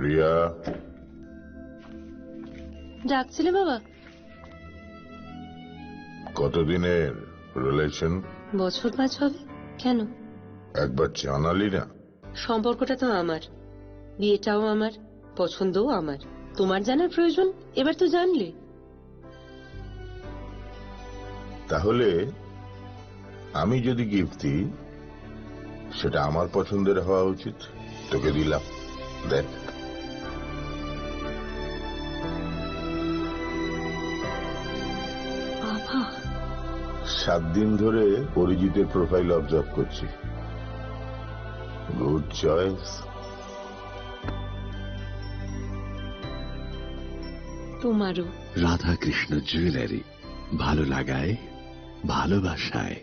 Riya, ডাকছিলে বাবা? কতদিনের relation? বছর 5 হবে। কেন? একবার জানালি না? সম্পর্কটা তো আমার, বিয়েটাও আমার, পছন্দও আমার। তোমার জানার প্রয়োজন? এবার তো জানলে। তাহলে আমি যদি গিফট দিই সেটা আমার পছন্দের হওয়া উচিত। তোকে দিলাম, দেখ। 7 দিন ধরে পরিচিতের প্রোফাইল অবজার্ভ করছি। Good choice. তোমারও। রাধা কৃষ্ণ জুয়েলারি, ভালো লাগায় ভালোবাসায়।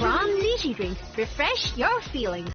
From Lychee Drink, refresh your feelings.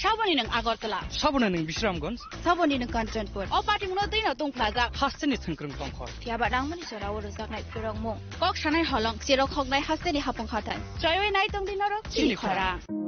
Saboni ng Agartala. Saboni ng Bishramganj. Saboni ng Kanchanpur. O parting mo din atong plaza. Hastin ni Thangkrung Tongkhor. Tiaba dang mani sora uro sak nai purong mo. Kok shanai holong sirok hok nai hastin ni hapong khatai. Choy nai tong dinarok chini khara.